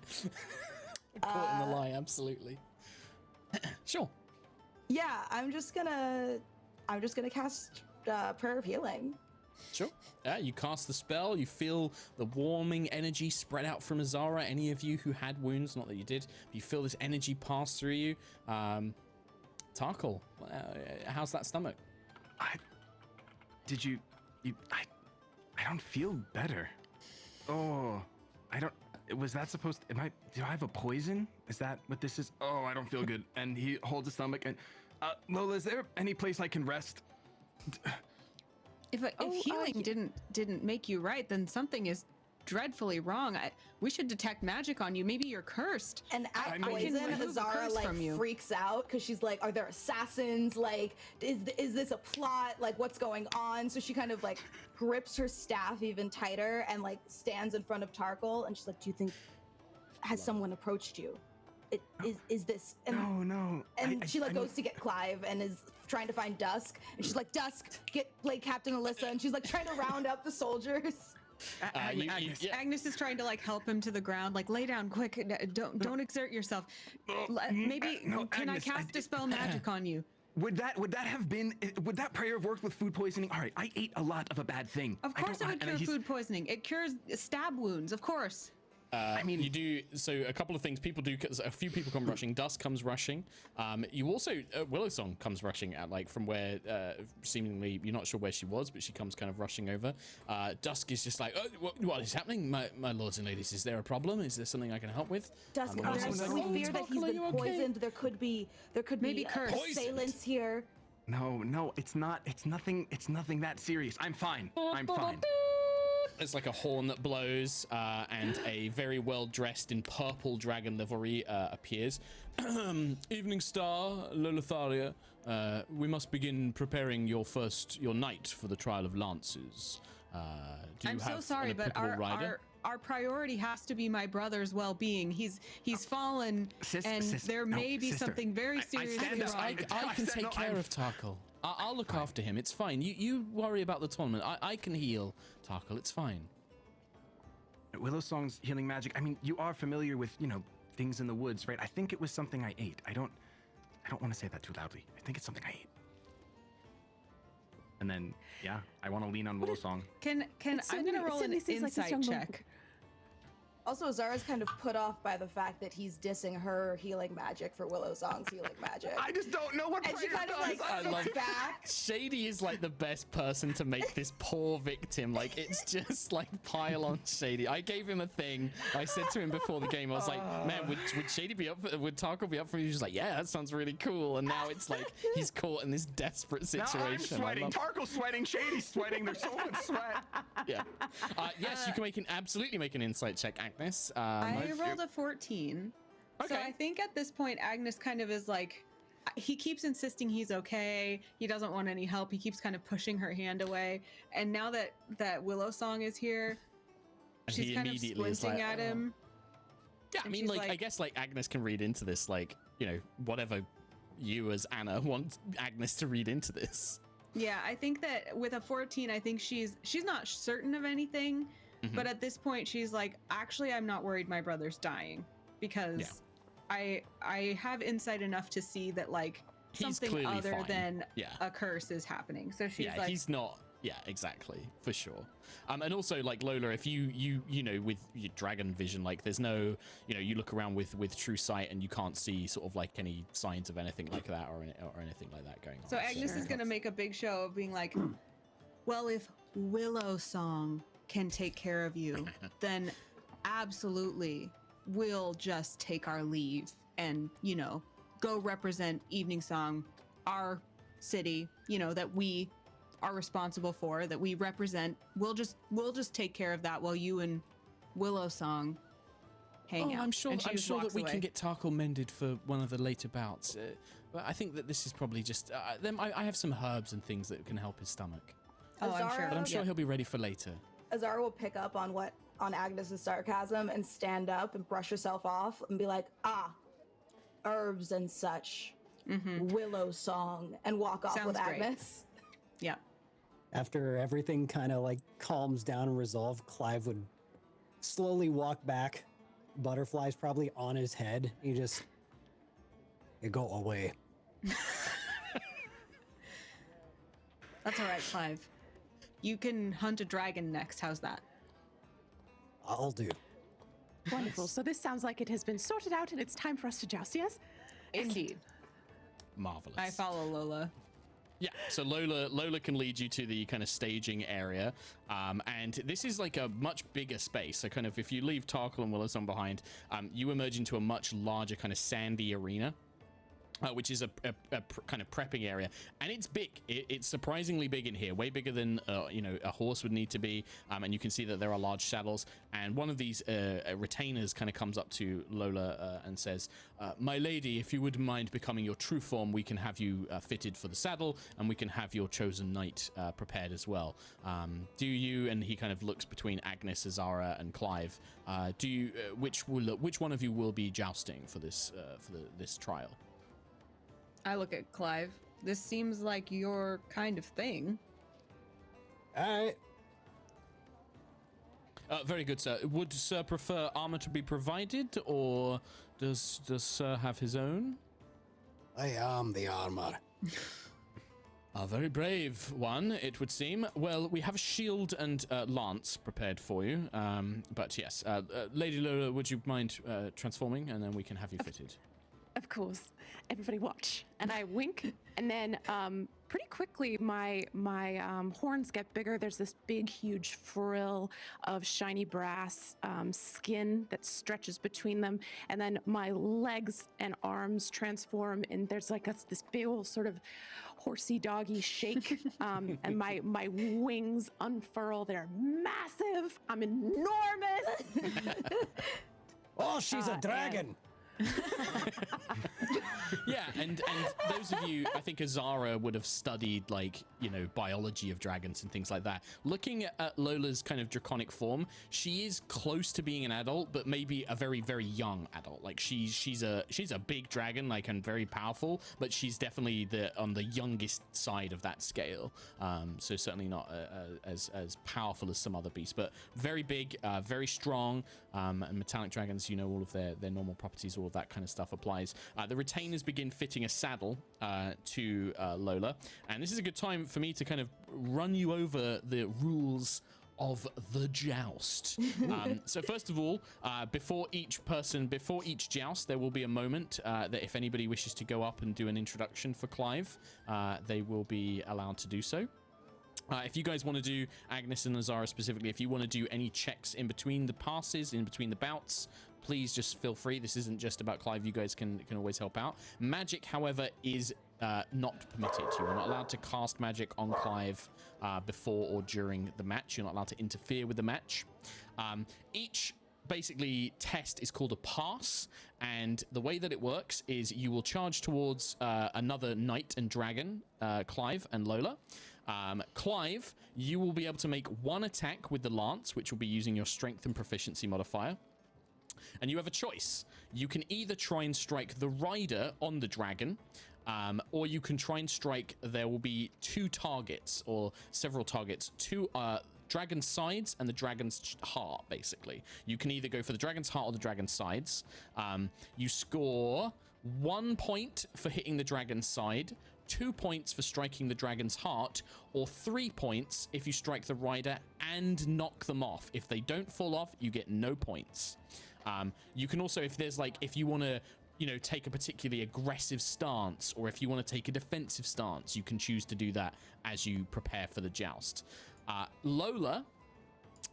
Caught in the lie, absolutely. Sure. Yeah, I'm just gonna cast Prayer of Healing. Sure. Yeah, you cast the spell. You feel the warming energy spread out from Azara. Any of you who had wounds, not that you did, but you feel this energy pass through you. Tarkle, how's that stomach? I don't feel better. Oh, I don't. Was that supposed? Do I have a poison? Is that what this is? Oh, I don't feel good. And he holds his stomach. And Lola, is there any place I can rest? If healing didn't make you right, then something is dreadfully wrong. We should detect magic on you. Maybe you're cursed. And at I can poison, remove the Azara curse like from you. freaks out because she's like, "Are there assassins? Like, is this a plot? Like, what's going on?" So she kind of like grips her staff even tighter and like stands in front of Tarkle, and she's like, "Do you think has someone approached you? Is this?" And, No. And she goes to get Clive and is trying to find Dusk, and she's like, "Dusk, get like Captain Alyssa," and she's like trying to round up the soldiers. Agnes is trying to like help him to the ground, like lay down quick. Don't exert yourself. Maybe can Agnes, I cast dispel magic on you? Would that prayer have worked with food poisoning? All right, I ate a lot of a bad thing. Of course it would cure food poisoning. It cures stab wounds, of course. I mean, you do. So a couple of things people do. A few people come rushing. Dusk comes rushing. You also Willowsong comes rushing at like from where seemingly you're not sure where she was, but she comes kind of rushing over. Dusk is just like, oh, what is happening, my lords and ladies? Is there a problem? Is there something I can help with? Dusk, we fear that he's been poisoned. There could be Maybe curse. assailants here. No, it's not. It's nothing that serious. I'm fine. It's like a horn that blows, and a very well-dressed in purple dragon livery appears. Evening Star, Lolitharia, we must begin preparing your knight for the trial of lances. Do you I'm have so sorry, an but applicable rider? our priority has to be my brother's well-being. He's fallen, there may be something very serious. I can take care of Tarkle. I'll look after him. It's fine. You worry about the tournament. I can heal Tarkle. It's fine. Willowsong's healing magic. I mean, you are familiar with, things in the woods, right? I think it was something I ate. I don't want to say that too loudly. I think it's something I ate. And then, yeah, I want to lean on Willowsong. I'm gonna roll an insight check. Also, Zara's kind of put off by the fact that he's dissing her healing magic for Willowsong's healing magic. I just don't know what And she prayer kind of does. like sits back. Shady is like the best person to make this poor victim. Like, it's just like pile on Shady. I gave him a thing. I said to him before the game, I was like, man, would Shady be up for, would Tarkle be up for you? He's like, yeah, that sounds really cool. And now it's like he's caught in this desperate situation. Now I'm sweating. Tarkle's sweating. Shady's sweating. There's so much sweat. Yeah. Yes, you can absolutely make an insight check, Agnes. I rolled a 14. Okay. So I think at this point, Agnes kind of is like, he keeps insisting he's okay. He doesn't want any help. He keeps kind of pushing her hand away. And now that Willowsong is here, she's kind of squinting at him. Yeah, I mean, like, I guess like Agnes can read into this, like, whatever you as Anna want Agnes to read into this. Yeah, I think that with a 14, I think she's not certain of anything. But at this point, she's like, actually, I'm not worried my brother's dying because I have insight enough to see that like something other than a curse is happening. So she's like, he's not. Yeah, exactly, for sure. And also, like Lola, if you with your dragon vision, like there's no, you look around with true sight and you can't see sort of like any signs of anything like that or anything like that going on. So Agnes is gonna make a big show of being like, well, if Willowsong can take care of you, then absolutely we'll just take our leave and go represent Evening Song, our city, that we are responsible for, that we represent. We'll just take care of that while you and Willowsong hang out. I'm sure that we away. can get Tarkle mended for one of the later bouts. But I think that this is probably just I have some herbs and things that can help his stomach. Oh, I'm sure. But I'm sure he'll be ready for later. Azara will pick up on Agnes's sarcasm and stand up and brush herself off and be like, herbs and such, Willowsong, and walk off with great. Agnes. Yeah. After everything kind of like calms down and resolved, Clive would slowly walk back. Butterfly's probably on his head. You go away. That's all right, Clive. You can hunt a dragon next. How's that? I'll do. Wonderful. So this sounds like it has been sorted out and it's time for us to joust, yes? Indeed. Marvelous. I follow Lola. Yeah, so Lola can lead you to the kind of staging area, and this is like a much bigger space. So kind of if you leave Tarkle and Willis on behind, you emerge into a much larger kind of sandy arena. Which is a kind of prepping area, and it's big. It's surprisingly big in here, way bigger than a horse would need to be. And you can see that there are large saddles. And one of these retainers kind of comes up to Lola and says, "My lady, if you wouldn't mind becoming your true form, we can have you fitted for the saddle, and we can have your chosen knight prepared as well. Do you?" And he kind of looks between Agnes, Azara, and Clive. Do you? Which one of you will be jousting for this this trial? I look at Clive. This seems like your kind of thing. All right. Very good, sir. Would Sir prefer armor to be provided, or does Sir have his own? I am the armor. A very brave one, it would seem. Well, we have a shield and lance prepared for you. But yes, Lady Lola, would you mind transforming, and then we can have you fitted? Of course. Everybody watch. And I wink, and then pretty quickly my horns get bigger. There's this big, huge frill of shiny brass skin that stretches between them, and then my legs and arms transform, and there's like this big old sort of horsey doggy shake, and my wings unfurl. They're massive. I'm enormous. Oh, she's a dragon. Yeah, and those of you, I think Azara would have studied biology of dragons and things like that. Looking at Lola's kind of draconic form, she is close to being an adult, but maybe a very, very young adult. Like she's a big dragon, and very powerful, but she's definitely on the youngest side of that scale. So certainly not as powerful as some other beasts, but very big, very strong. And metallic dragons, all of their normal properties, all of that kind of stuff applies. The retainers begin fitting a saddle to Lola, and this is a good time for me to kind of run you over the rules of the joust. So first of all, before each joust, there will be a moment that if anybody wishes to go up and do an introduction for Clive, they will be allowed to do so. If you guys want to do, Agnes and Azara specifically, if you want to do any checks in between the passes, in between the bouts, please just feel free. This isn't just about Clive. You guys can always help out. Magic, however, is not permitted. You are not allowed to cast magic on Clive before or during the match. You're not allowed to interfere with the match. Each basically test is called a pass, and the way that it works is you will charge towards another knight and dragon, Clive and Lola. Clive, you will be able to make one attack with the lance, which will be using your strength and proficiency modifier. And you have a choice. You can either try and strike the rider on the dragon, or you can try and strike, there will be two targets, or several targets, two dragon's sides and the dragon's heart, basically. You can either go for the dragon's heart or the dragon's sides. You score 1 point for hitting the dragon's side, 2 points for striking the dragon's heart, or 3 points if you strike the rider and knock them off. If they don't fall off, you get no points. You can also, if you want to, take a particularly aggressive stance, or if you want to take a defensive stance, you can choose to do that as you prepare for the joust. Lola,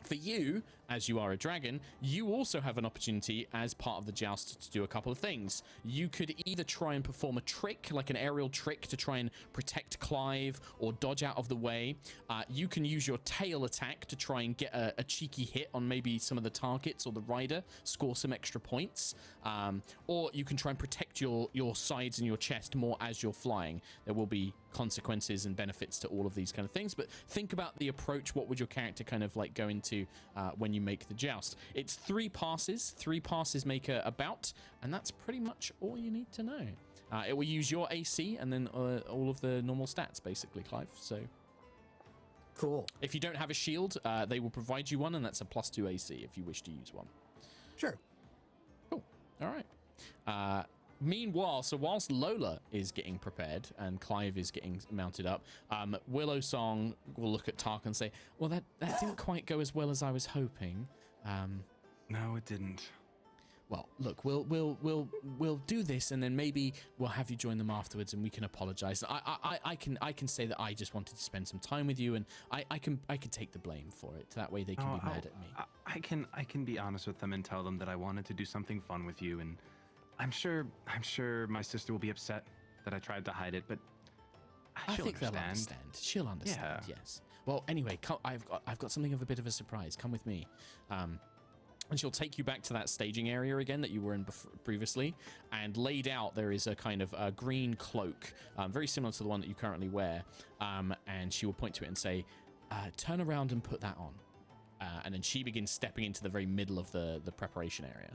for you, as you are a dragon, you also have an opportunity as part of the joust to do a couple of things. You could either try and perform a trick, like an aerial trick, to try and protect Clive or dodge out of the way. You can use your tail attack to try and get a cheeky hit on maybe some of the targets or the rider, score some extra points. Or you can try and protect your sides and your chest more as you're flying. There will be consequences and benefits to all of these kind of things, but think about the approach. What would your character kind of go into when you make the joust? It's 3 passes. 3 passes make a bout, and that's pretty much all you need to know. It will use your AC and then all of the normal stats, basically, Clive. So Cool. If you don't have a shield, they will provide you one, and that's a +2 AC if you wish to use one. Sure. Cool. All right. Meanwhile, so whilst Lola is getting prepared and Clive is getting mounted up, Willow Song will look at Tark and say, well, that didn't quite go as well as I was hoping. No, it didn't. Well, look, we'll do this, and then maybe we'll have you join them afterwards, and we can apologize. I can say that I just wanted to spend some time with you, and I can take the blame for it. That way they can be mad at me. I can be honest with them and tell them that I wanted to do something fun with you, and I'm sure my sister will be upset that I tried to hide it, but I think they'll understand. She'll understand. Yeah. Yes. Well, anyway, I've got something of a bit of a surprise. Come with me. And she'll take you back to that staging area again that you were in previously, and laid out there is a kind of a green cloak, very similar to the one that you currently wear, and she will point to it and say, turn around and put that on. And then she begins stepping into the very middle of the preparation area.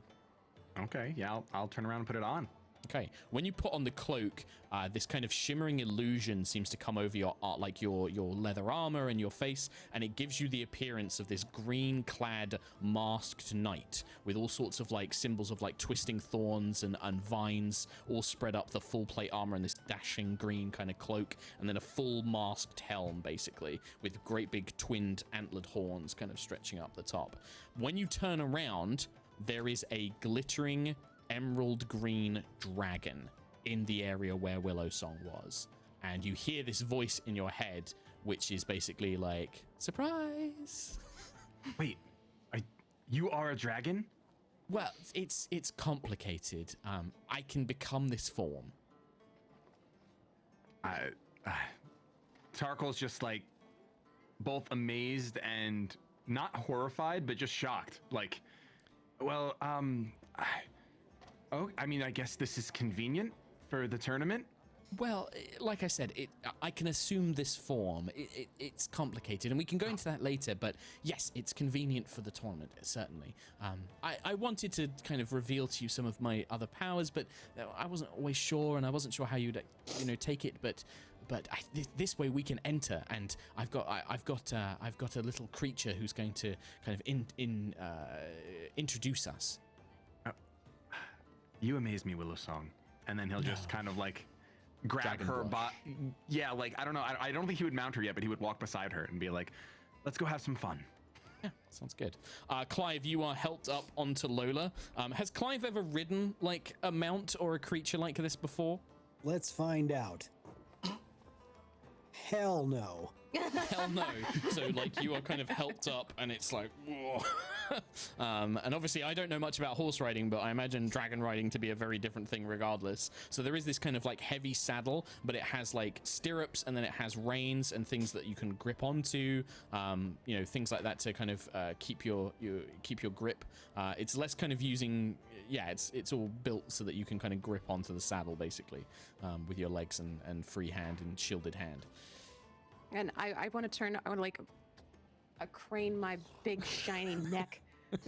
Okay, yeah, I'll turn around and put it on. Okay, when you put on the cloak, this kind of shimmering illusion seems to come over your leather armor and your face, and it gives you the appearance of this green-clad masked knight with all sorts of like symbols of like twisting thorns and vines all spread up the full plate armor and this dashing green kind of cloak, and then a full masked helm basically with great big twinned antlered horns kind of stretching up the top. When you turn around, there is a glittering emerald green dragon in the area where Willow Song was, and you hear this voice in your head which is basically like, surprise. Wait, you are a dragon? Well, it's complicated. I can become this form. Tarkle's just like both amazed and not horrified, but just shocked. Like, well, oh, I mean, I guess this is convenient for the tournament. Well, like I said, I can assume this form. It's complicated, and we can go into that later, but yes, it's convenient for the tournament, certainly. I wanted to kind of reveal to you some of my other powers, but I wasn't always sure, and I wasn't sure how you'd, take it, but this way we can enter, and I've got a little creature who's going to kind of introduce us. You amaze me, Willow Song. And then he'll just kind of like grab her yeah, like, I don't know. I don't think he would mount her yet, but he would walk beside her and be like, let's go have some fun. Yeah, sounds good. Clive, you are helped up onto Lola. Has Clive ever ridden like a mount or a creature like this before? Let's find out. Hell no. Hell no. So like you are kind of helped up and it's like, whoa. And obviously I don't know much about horse riding, but I imagine dragon riding to be a very different thing regardless. So there is this kind of like heavy saddle, but it has like stirrups, and then it has reins and things that you can grip onto, things like that to kind of keep your grip. It's less kind of using, it's all built so that you can kind of grip onto the saddle basically, with your legs and free hand and shielded hand. And I want to crane my big shiny neck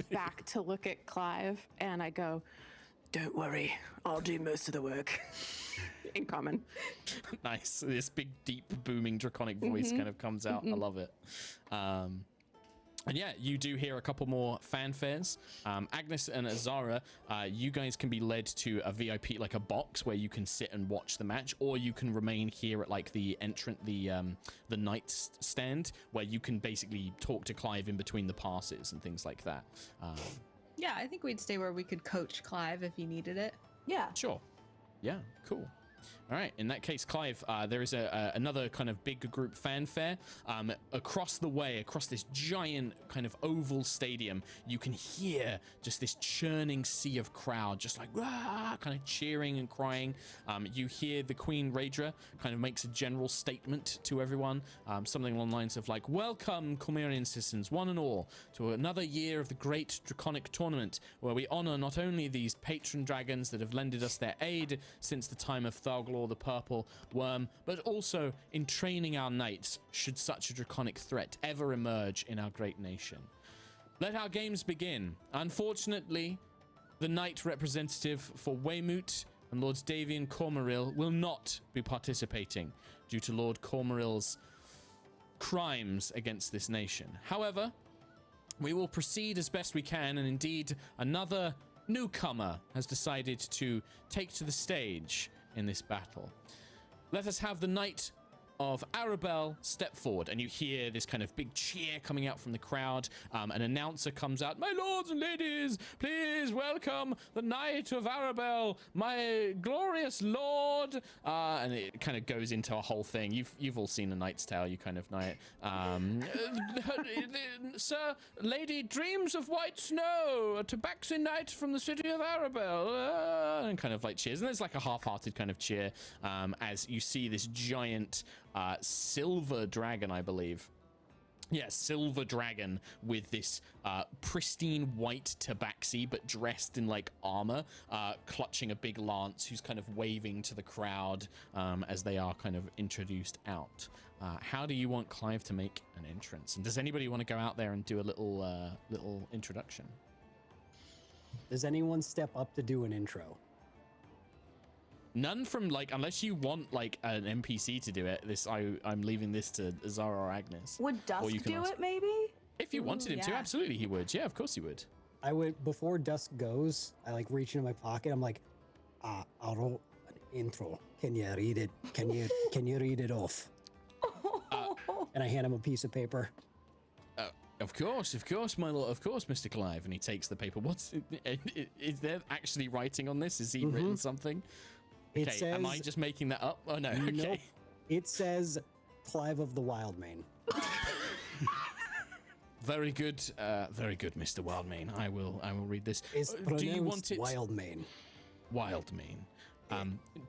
back to look at Clive, and I go, "Don't worry, I'll do most of the work." In common. Nice. This big, deep, booming draconic voice kind of comes out. I love it. And yeah, you do hear a couple more fanfares. Agnes and Azara, you guys can be led to a VIP, like a box where you can sit and watch the match, or you can remain here at like the night stand where you can basically talk to Clive in between the passes and things like that. Yeah, I think we'd stay where we could coach Clive if he needed it. Yeah. Sure. Yeah, cool. All right, in that case, Clive, there is another kind of big group fanfare. Across the way, across this giant kind of oval stadium, you can hear just this churning sea of crowd, just like, rah, kind of cheering and crying. You hear the Queen Raedra kind of makes a general statement to everyone, something along the lines of like, welcome, Cormyrean citizens, one and all, to another year of the great Draconic Tournament, where we honor not only these patron dragons that have lended us their aid since the time of Thalglor the Purple Worm, but also in training our knights should such a draconic threat ever emerge in our great nation. Let our games begin. Unfortunately, the knight representative for Weymouth and Lord Davian Cormoril will not be participating due to Lord Cormoril's crimes against this nation. However, we will proceed as best we can, and indeed another newcomer has decided to take to the stage in this battle. Let us have the Knight of Arabelle step forward, and you hear this kind of big cheer coming out from the crowd. An announcer comes out, "My lords and ladies, please welcome the Knight of Arabelle, my glorious lord," and it kind of goes into a whole thing. You've all seen A Knight's Tale, you kind of know it. "Sir, lady dreams of white snow, a tabaxi knight from the city of Arabelle," and kind of like cheers, and there's like a half-hearted kind of cheer as you see this giant silver dragon, I believe. Yeah, silver dragon with this pristine white tabaxi, but dressed in like armor, clutching a big lance, who's kind of waving to the crowd as they are kind of introduced out. How do you want Clive to make an entrance? And does anybody want to go out there and do a little introduction? Does anyone step up to do an intro? None from, like, unless you want like an NPC to do it. I'm leaving this to Zara or Agnes. Would Dusk do it, maybe? If you wanted him to, absolutely he would. Yeah, of course he would. I would, before Dusk goes, I like reach into my pocket. I'm like, I wrote an intro. Can you read it? Can you read it off? And I hand him a piece of paper. Of course, my lord. Of course, Mr. Clive. And he takes the paper. Is there actually writing on this? Is he written something? It Okay, says, am I just making that up? Oh no. Okay. Nope. It says Clive of the Wildmane. Very good, Mr. Wildmane. I will read this. It's do you want it Wildmane? Wildmane.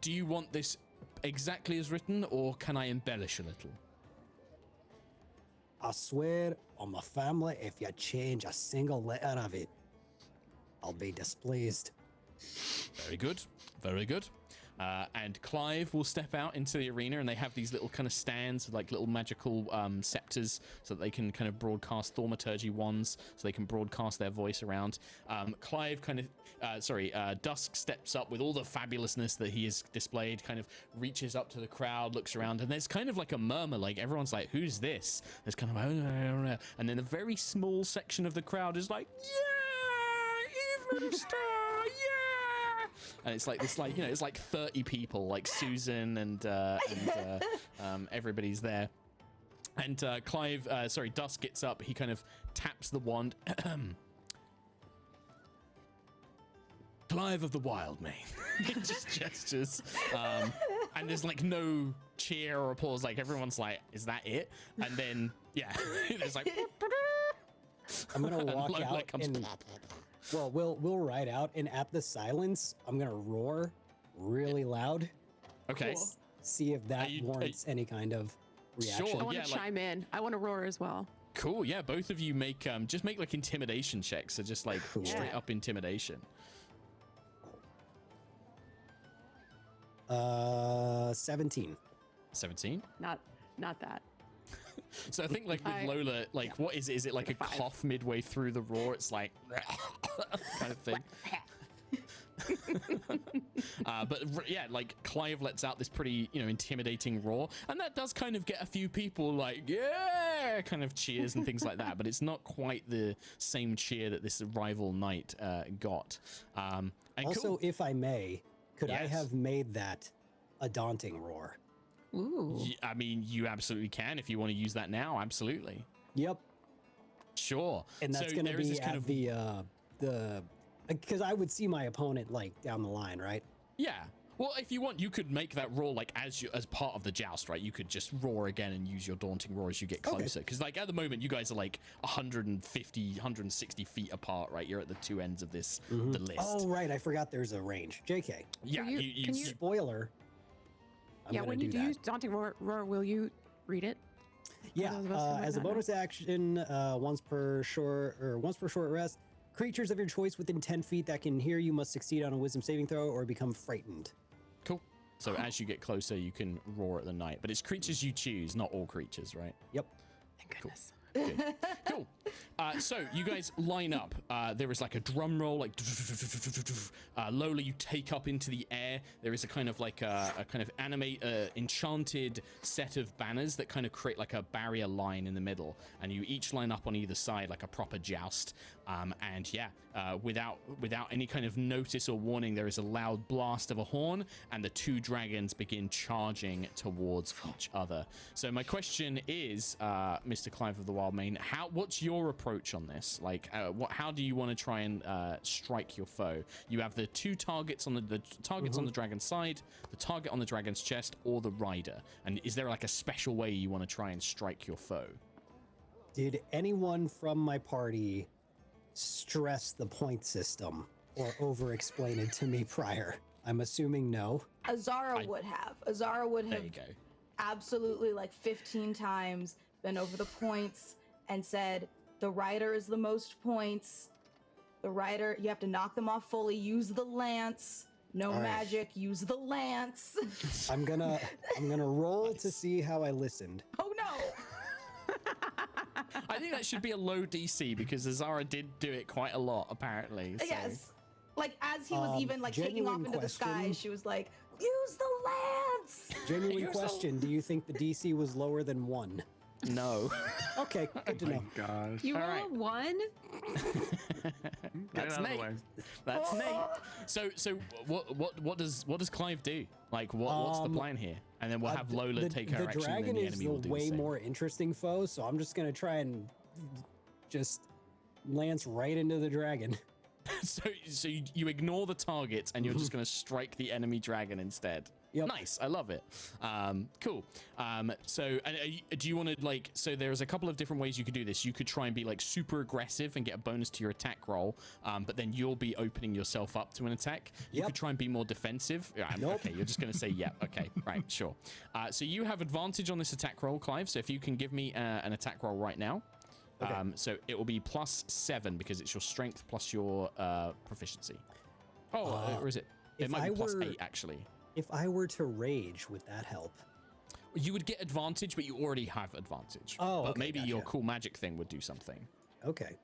Do you want this exactly as written, or can I embellish a little? I swear on my family, if you change a single letter of it, I'll be displeased. Very good. Very good. And Clive will step out into the arena, and they have these little kind of stands with like little magical scepters, so that they can kind of broadcast thaumaturgy wands, so they can broadcast their voice around. Clive Dusk steps up with all the fabulousness that he has displayed, kind of reaches up to the crowd, looks around, and there's kind of like a murmur, like everyone's like, "Who's this?" There's kind of, and then a very small section of the crowd is like, "Yeah, Evening Star, yeah!" And it's like this, like, you know, it's like 30 people, like Susan and everybody's there. And Dusk gets up. He kind of taps the wand. Clive of the Wildmane. He just gestures. And there's like no cheer or applause. Like everyone's like, "Is that it?" And then there's like. I'm gonna walk out and. Well, we'll ride out, and at the silence, I'm gonna roar really loud. Okay. Cool. See if that warrants any kind of reaction. Sure. I want to chime in. I want to roar as well. Cool. Yeah, both of you make just make like intimidation checks. So just like straight up intimidation. 17. 17. Not that. So I think like with Lola, like what is it? Is it like a cough midway through the roar? It's like kind of thing. But yeah, like Clive lets out this pretty, intimidating roar, and that does kind of get a few people like, yeah, kind of cheers and things like that. But it's not quite the same cheer that this rival knight got. And also, cool. if I may, could I have made that a daunting roar? Ooh. I mean, you absolutely can if you want to use that now. Absolutely. Yep. Sure. And that's going to be at the because I would see my opponent like down the line, right? Yeah. Well, if you want, you could make that roar like as part of the joust, right? You could just roar again and use your daunting roar as you get closer. Because like at the moment, you guys are like 150, 160 feet apart, right? You're at the two ends of this the list. Oh, right. I forgot there's a range. JK. Yeah. Can you spoiler. When you do use daunting roar, will you read it? Yeah. As a bonus action, once per short rest, creatures of your choice within 10 feet that can hear you must succeed on a wisdom saving throw or become frightened. Cool. So as you get closer, you can roar at the night, but it's creatures you choose, not all creatures, right? Yep. Thank goodness. Good. Cool. So you guys line up. There is like a drum roll, like Lola. You take up into the air. There is a kind of like a kind of enchanted set of banners that kind of create like a barrier line in the middle, and you each line up on either side like a proper joust. And yeah, without any kind of notice or warning, there is a loud blast of a horn, and the two dragons begin charging towards each other. So my question is, Mr. Clive of the Wildmane, what's your approach on this? Like, how do you want to try and strike your foe? You have the two targets on the targets on the dragon's side, the target on the dragon's chest, or the rider. And is there like a special way you want to try and strike your foe? Did anyone from my party stress the point system or over-explain it to me prior? I'm assuming no. Azara would have. Azara would have There you go. absolutely like 15 times been over the points and said, the rider is the most points. The rider, you have to knock them off fully. Use the lance. No All right. magic. Use the lance. I'm gonna roll to see how I listened. Oh no! I think that should be a low DC because Azara did do it quite a lot, apparently. So. Yes. Like as he was even like taking off genuine into the sky, question. she was like, use the lance. Genuine question, do you think the DC was lower than 1? No. Okay, good to know. Gosh. You All roll right. a 1? That's out of the Nate. way. That's Nate. So what does Clive do? Like what's the plan here? And then we'll have Lola take her action, and dragon then the is enemy will do the way same. more interesting foe, so I'm just gonna try and just lance right into the dragon. So you ignore the targets and you're just going to strike the enemy dragon instead. Yep. Nice, I love it. Cool. So do you want to like? So there's a couple of different ways you could do this. You could try and be like super aggressive and get a bonus to your attack roll, but then you'll be opening yourself up to an attack. You Yep. could try and be more defensive. Nope. Okay, you're just going to say yeah. Okay, right, sure. So you have advantage on this attack roll, Clive. So if you can give me an attack roll right now. Okay. So it will be +7 because it's your strength plus your proficiency. Oh, or is it? It if might I be were- +8 actually. If I were to rage, would that help? You would get advantage, but you already have advantage. Oh, but okay, maybe your gotcha. cool magic thing would do something. Okay.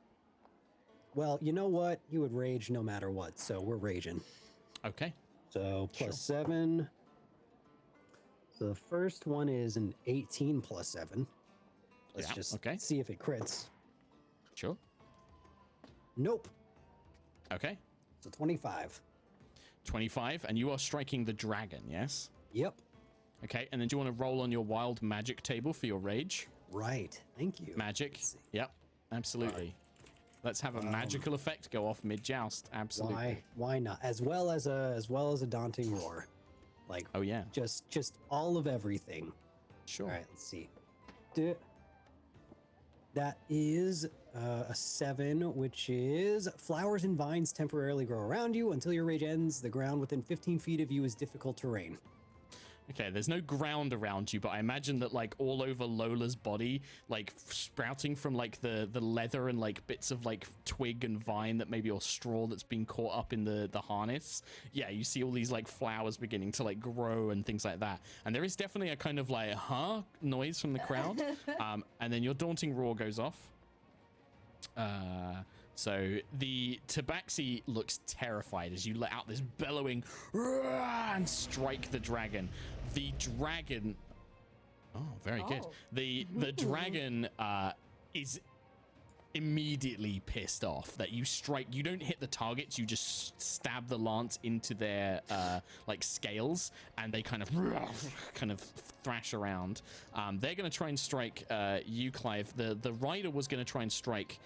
Well, you know what? You would rage no matter what, so we're raging. Okay. So Sure. +7. So the first one is an 18 +7. Let's Yeah, just okay. see if it crits. Sure. Nope. Okay. So 25. 25, and you are striking the dragon, yes? Yep. Okay, and then do you want to roll on your wild magic table for your rage? Right. Thank you. Magic. Let's see. Yep, absolutely. Let's have a magical effect go off mid-joust. Absolutely. Why not? As well as a daunting roar. Like Oh, yeah. just all of everything. Sure. All right, let's see. That is a 7, which is flowers and vines temporarily grow around you until your rage ends. The ground within 15 feet of you is difficult terrain. Okay, there's no ground around you, but I imagine that like all over Lola's body, like sprouting from like the leather and like bits of like twig and vine that maybe or straw that's been caught up in the harness. Yeah, you see all these like flowers beginning to like grow and things like that. And there is definitely a kind of like noise from the crowd. And then your daunting roar goes off. So the Tabaxi looks terrified as you let out this bellowing "Rah!" and strike the dragon. The dragon. Oh, very good. Oh. The dragon is immediately pissed off that you strike. You don't hit the targets. You just stab the lance into their like scales, and they kind of thrash around. They're going to try and strike you, Clive. The rider was going to try and strike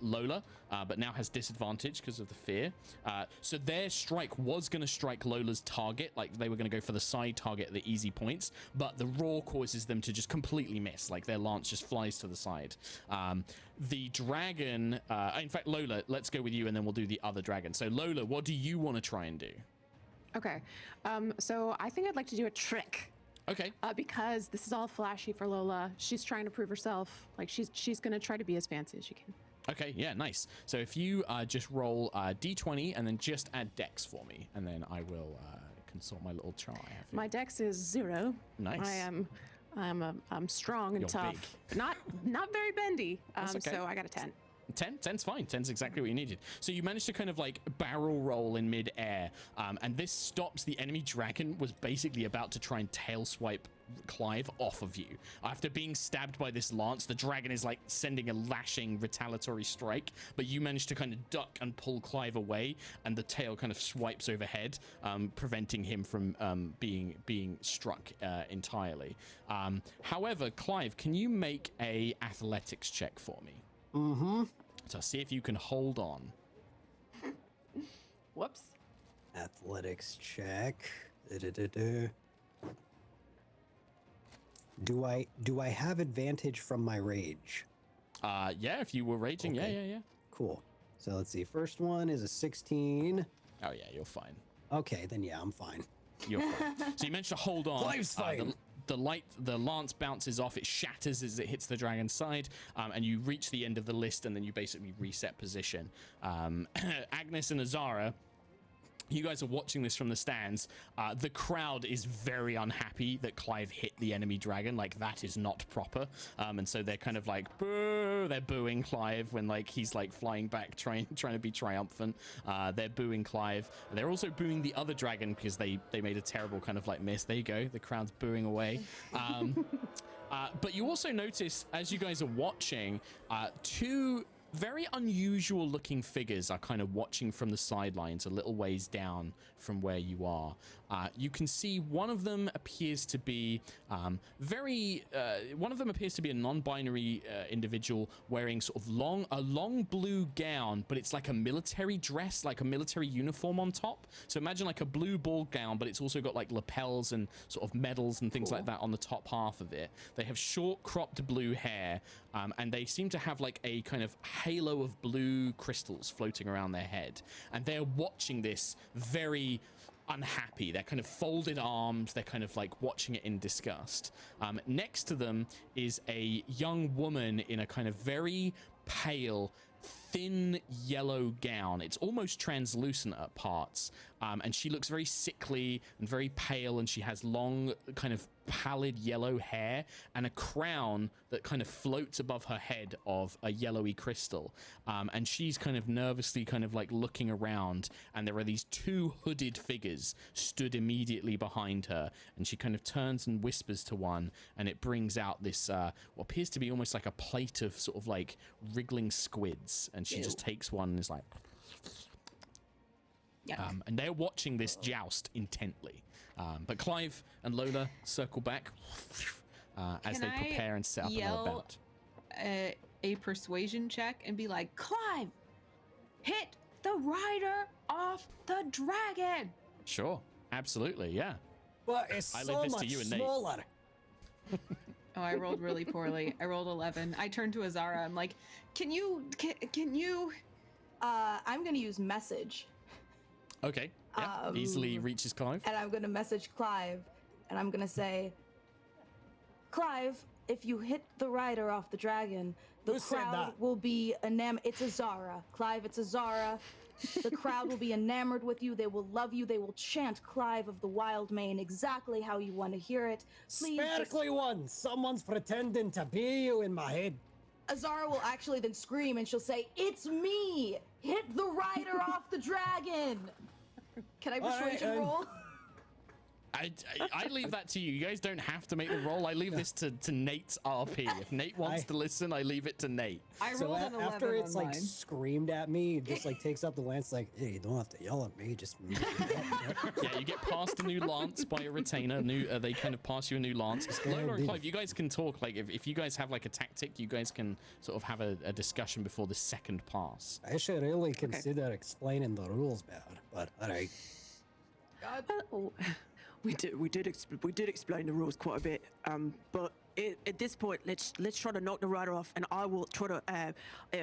Lola, but now has disadvantage because of the fear. So their strike was going to strike Lola's target, like they were going to go for the side target at the easy points, but the roar causes them to just completely miss, like their lance just flies to the side. The dragon, in fact, Lola, let's go with you and then we'll do the other dragon. So Lola, what do you want to try and do? Okay. So I think I'd like to do a trick. Okay. Because this is all flashy for Lola. She's trying to prove herself. Like she's gonna try to be as fancy as she can. Okay, yeah, nice. So if you just roll d20 and then just add dex for me, and then I will consult my little chart I have here. My dex is 0. Nice. I am I'm strong and You're tough. Not very bendy. That's okay. So I got a 10. 10's fine. 10's exactly what you needed. So you managed to kind of like barrel roll in mid-air, and this stops the enemy dragon was basically about to try and tail swipe Clive off of you. After being stabbed by this lance, the dragon is like sending a lashing retaliatory strike, but you manage to kind of duck and pull Clive away, and the tail kind of swipes overhead, preventing him from being struck entirely. However, Clive, can you make a athletics check for me? So see if you can hold on. Whoops. Athletics check. Da-da-da-da. Do I have advantage from my rage? Yeah, if you were raging, Okay. yeah. Cool. So let's see. First one is a 16. Oh yeah, you're fine. Okay, then yeah, I'm fine. You're fine. So you managed to hold on. Clive's fine. The lance bounces off, it shatters as it hits the dragon's side, and you reach the end of the list, and then you basically reset position. Agnes and Azara, you guys are watching this from the stands. The crowd is very unhappy that Clive hit the enemy dragon. Like, that is not proper. And so they're kind of like, boo! They're booing Clive when like he's like flying back, trying to be triumphant. They're booing Clive. They're also booing the other dragon because they made a terrible kind of like miss. There you go. The crowd's booing away. But you also notice as you guys are watching, two very unusual looking figures are kind of watching from the sidelines a little ways down from where you are. You can see one of them appears to be a non-binary individual wearing sort of a long blue gown, but it's like a military dress, like a military uniform on top. So imagine like a blue ball gown, but it's also got like lapels and sort of medals and things like that on the top half of it. They have short cropped blue hair, and they seem to have like a kind of halo of blue crystals floating around their head. And they're watching this very unhappy. They're kind of folded arms. They're kind of like watching it in disgust. Next to them is a young woman in a kind of very pale, thin yellow gown. It's almost translucent at parts. And she looks very sickly and very pale, and she has long kind of pallid yellow hair and a crown that kind of floats above her head of a yellowy crystal. And she's kind of nervously kind of like looking around, and there are these two hooded figures stood immediately behind her, and she kind of turns and whispers to one, and it brings out this what appears to be almost like a plate of sort of like wriggling squids, and she just takes one and is like and they're watching this joust intently. But Clive and Lola circle back as they prepare and set up another bout. A persuasion check and be like, Clive, hit the rider off the dragon. Sure, absolutely, yeah. But it's I so leave this to much you and Nate. smaller. Oh, I rolled really poorly. I rolled 11. I turned to Azara. I'm like, can you? I'm gonna use message. Okay, yeah, easily reaches Clive. And I'm gonna message Clive, and I'm gonna say, Clive, if you hit the rider off the dragon, the Who said crowd that? will be enamored. It's Azara. Clive, it's Azara. The crowd will be enamored with you. They will love you. They will chant Clive of the Wild Mane exactly how you want to hear it. Please, Sparkly one, someone's pretending to be you in my head. Azara will actually then scream, and she'll say, "It's me! Hit the rider off the dragon!" Can I persuasion roll? I leave that to you. You guys don't have to make the roll. I leave this to Nate's RP. If Nate wants to listen, I leave it to Nate. I So rolled an 11 after it's on like mine. screamed at me, it just like takes up the lance like, hey, you don't have to yell at me, just Yeah, you get passed a new lance by a retainer. They kind of pass you a new lance. Lola and Clive, you guys can talk. Like, if you guys have like a tactic, you guys can sort of have a discussion before the second pass. I should really consider explaining the rules better, but all right. Well, we did explain the rules quite a bit. But at this point, let's try to knock the rider off, and I will try to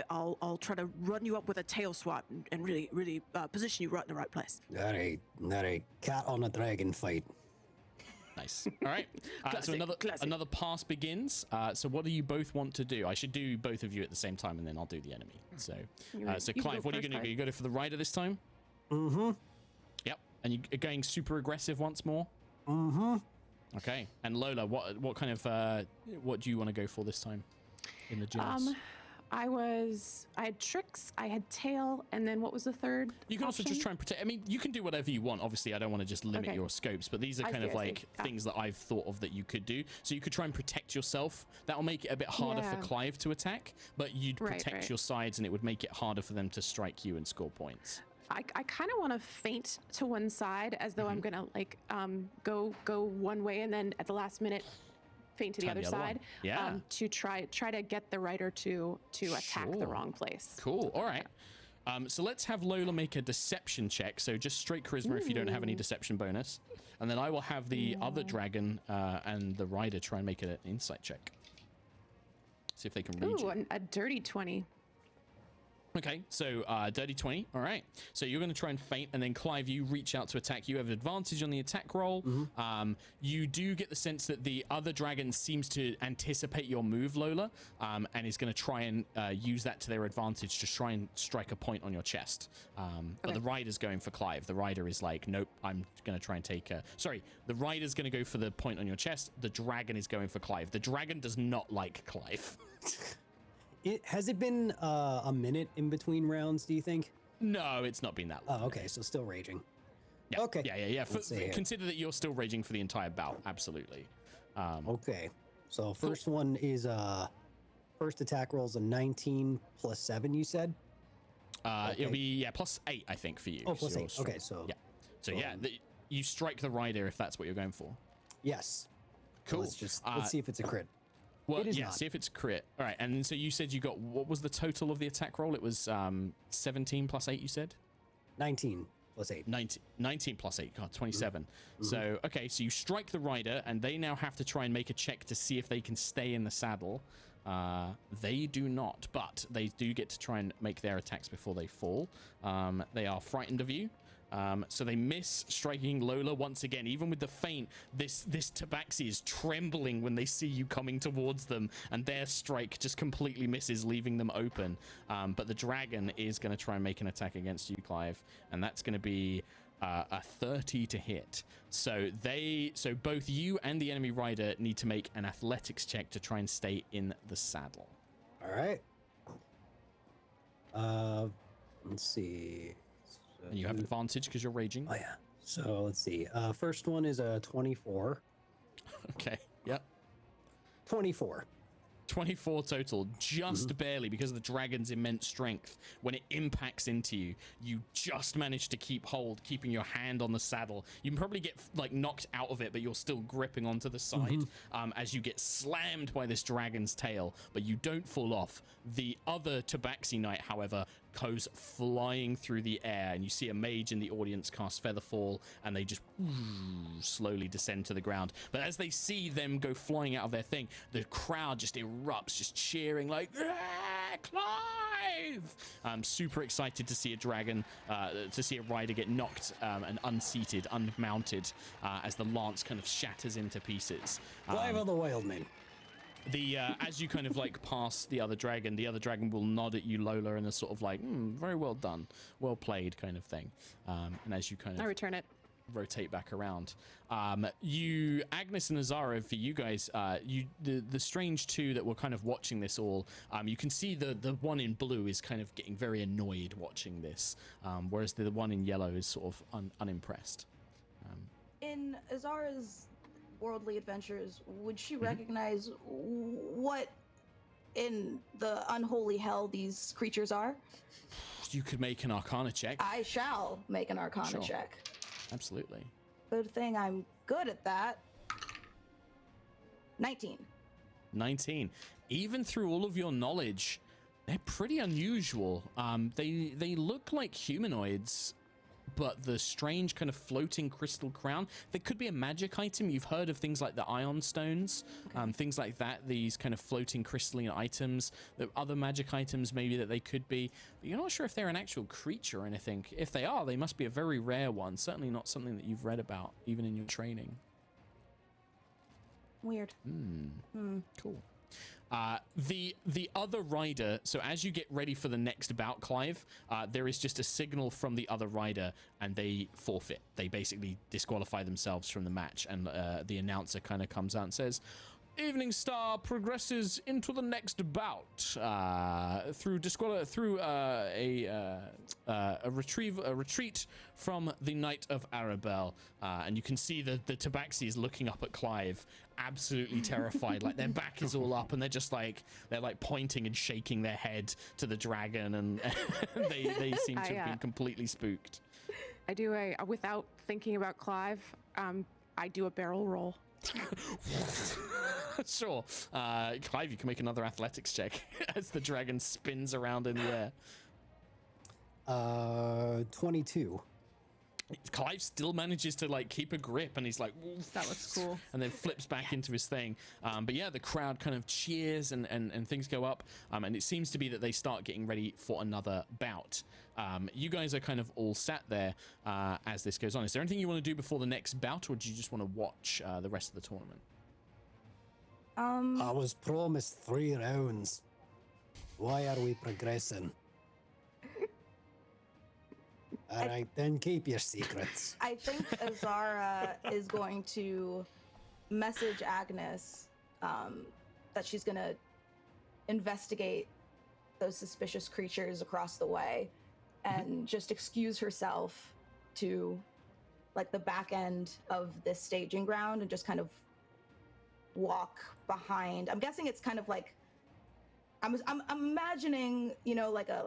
I'll try to run you up with a tail swipe and really position you right in the right place. All right, cat on a dragon fight. Nice. All right. So Classic. another pass begins. So what do you both want to do? I should do both of you at the same time, and then I'll do the enemy. So, You so can Clive, go what are you first, going to do? right? You go for the rider this time? Mm-hmm. Yep. And you're going super aggressive once more? Mm-hmm. Okay. And Lola, what kind of what do you want to go for this time in the joust? I had tricks, I had tail, and then what was the third? You can also just try and protect. I mean, you can do whatever you want. Obviously, I don't want to just limit your scopes, but these are kind of like things that I've thought of that you could do. So you could try and protect yourself. That will make it a bit harder for Clive to attack, but you'd protect your sides, and it would make it harder for them to strike you and score points. I kind of want to feint to one side as though I'm gonna like go one way, and then at the last minute feint to the other side. To try to get the rider to attack the wrong place. Cool. All right. So let's have Lola make a deception check. So just straight charisma if you don't have any deception bonus, and then I will have the other dragon and the rider try and make it an insight check. See if they can read you. A dirty 20. Okay, so dirty 20. All right. So you're going to try and feint, and then Clive, you reach out to attack. You have an advantage on the attack roll. You do get the sense that the other dragon seems to anticipate your move, Lola, and is going to try and use that to their advantage to try and strike a point on your chest. But the rider's going for Clive. The rider is like, nope, I'm going to try and take a... Sorry, the rider's going to go for the point on your chest. The dragon is going for Clive. The dragon does not like Clive. Has it been a minute in between rounds, do you think? No, it's not been that long. Oh, okay, so still raging. Yeah. Okay. Yeah. Consider that you're still raging for the entire bout. Absolutely. Okay. So first one is first attack rolls a 19 plus 7, you said? It'll be plus 8, I think, for you. Oh, plus 8. Okay, so you strike the rider if that's what you're going for. Yes. Cool. So let's see if it's a crit. Well, it is yeah, not. see if it's a crit. All right, and so you said you got, what was the total of the attack roll? It was 17 plus 8, you said? 19 plus 8. 19 plus 8, God, 27. So, okay, so you strike the rider, and they now have to try and make a check to see if they can stay in the saddle. They do not, but they do get to try and make their attacks before they fall. They are frightened of you. So they miss, striking Lola once again. Even with the feint, this tabaxi is trembling when they see you coming towards them, and their strike just completely misses, leaving them open. But the dragon is going to try and make an attack against you, Clive, and that's going to be a 30 to hit. So both you and the enemy rider need to make an athletics check to try and stay in the saddle. All right. Let's see. And you have advantage because you're raging. Oh, yeah. So let's see. First one is a 24. Okay. Yep. 24. 24 total, just barely, because of the dragon's immense strength. When it impacts into you, you just manage to keep hold, keeping your hand on the saddle. You can probably get like knocked out of it, but you're still gripping onto the side as you get slammed by this dragon's tail, but you don't fall off. The other Tabaxi Knight, however, goes flying through the air, and you see a mage in the audience cast Featherfall, and they just slowly descend to the ground. But as they see them go flying out of their thing, the crowd just erupts, just cheering like, Clive! I'm super excited to see a dragon, to see a rider get knocked and unseated, unmounted, as the lance kind of shatters into pieces. Clive of the Wildman. As you kind of like pass the other dragon will nod at you, Lola, in a sort of like, very well done, well played kind of thing. And as you kind of I return it. Rotate back around, you, Agnes and Azara, for you guys, the strange two that were kind of watching this all, you can see the one in blue is kind of getting very annoyed watching this, whereas the one in yellow is sort of unimpressed. In Azara's worldly adventures, would she recognize what in the unholy hell these creatures are? You could make an Arcana check. I shall make an Arcana check. Absolutely. Good thing I'm good at that. 19. 19. Even through all of your knowledge, they're pretty unusual. They look like humanoids, but the strange kind of floating crystal crown, there could be a magic item. You've heard of things like the ion stones, things like that, these kind of floating crystalline items, the other magic items maybe that they could be, but you're not sure if they're an actual creature or anything. If they are, they must be a very rare one, certainly not something that you've read about even in your training. Weird. Cool. The other rider, so as you get ready for the next bout, Clive, there is just a signal from the other rider and they forfeit. They basically disqualify themselves from the match, and the announcer kind of comes out and says, Evening Star progresses into the next bout through a retreat from the Knight of Arabelle, and you can see the Tabaxis looking up at Clive, absolutely terrified. Like their back is all up, and they're like pointing and shaking their head to the dragon, and they seem to have been completely spooked. I do without thinking about Clive, I do a barrel roll. Sure. Clive, you can make another athletics check as the dragon spins around in the air. 22. Clive still manages to like keep a grip, and he's like, that looks cool, and then flips back into his thing. But yeah, the crowd kind of cheers and things go up, and it seems to be that they start getting ready for another bout. You guys are kind of all sat there as this goes on. Is there anything you want to do before the next bout, or do you just want to watch the rest of the tournament? I was promised 3 rounds. Why are we progressing? All right, then keep your secrets. I think Azara is going to message Agnes that she's going to investigate those suspicious creatures across the way and just excuse herself to like the back end of this staging ground and just kind of walk behind. I'm guessing it's kind of like I'm imagining, you know, like a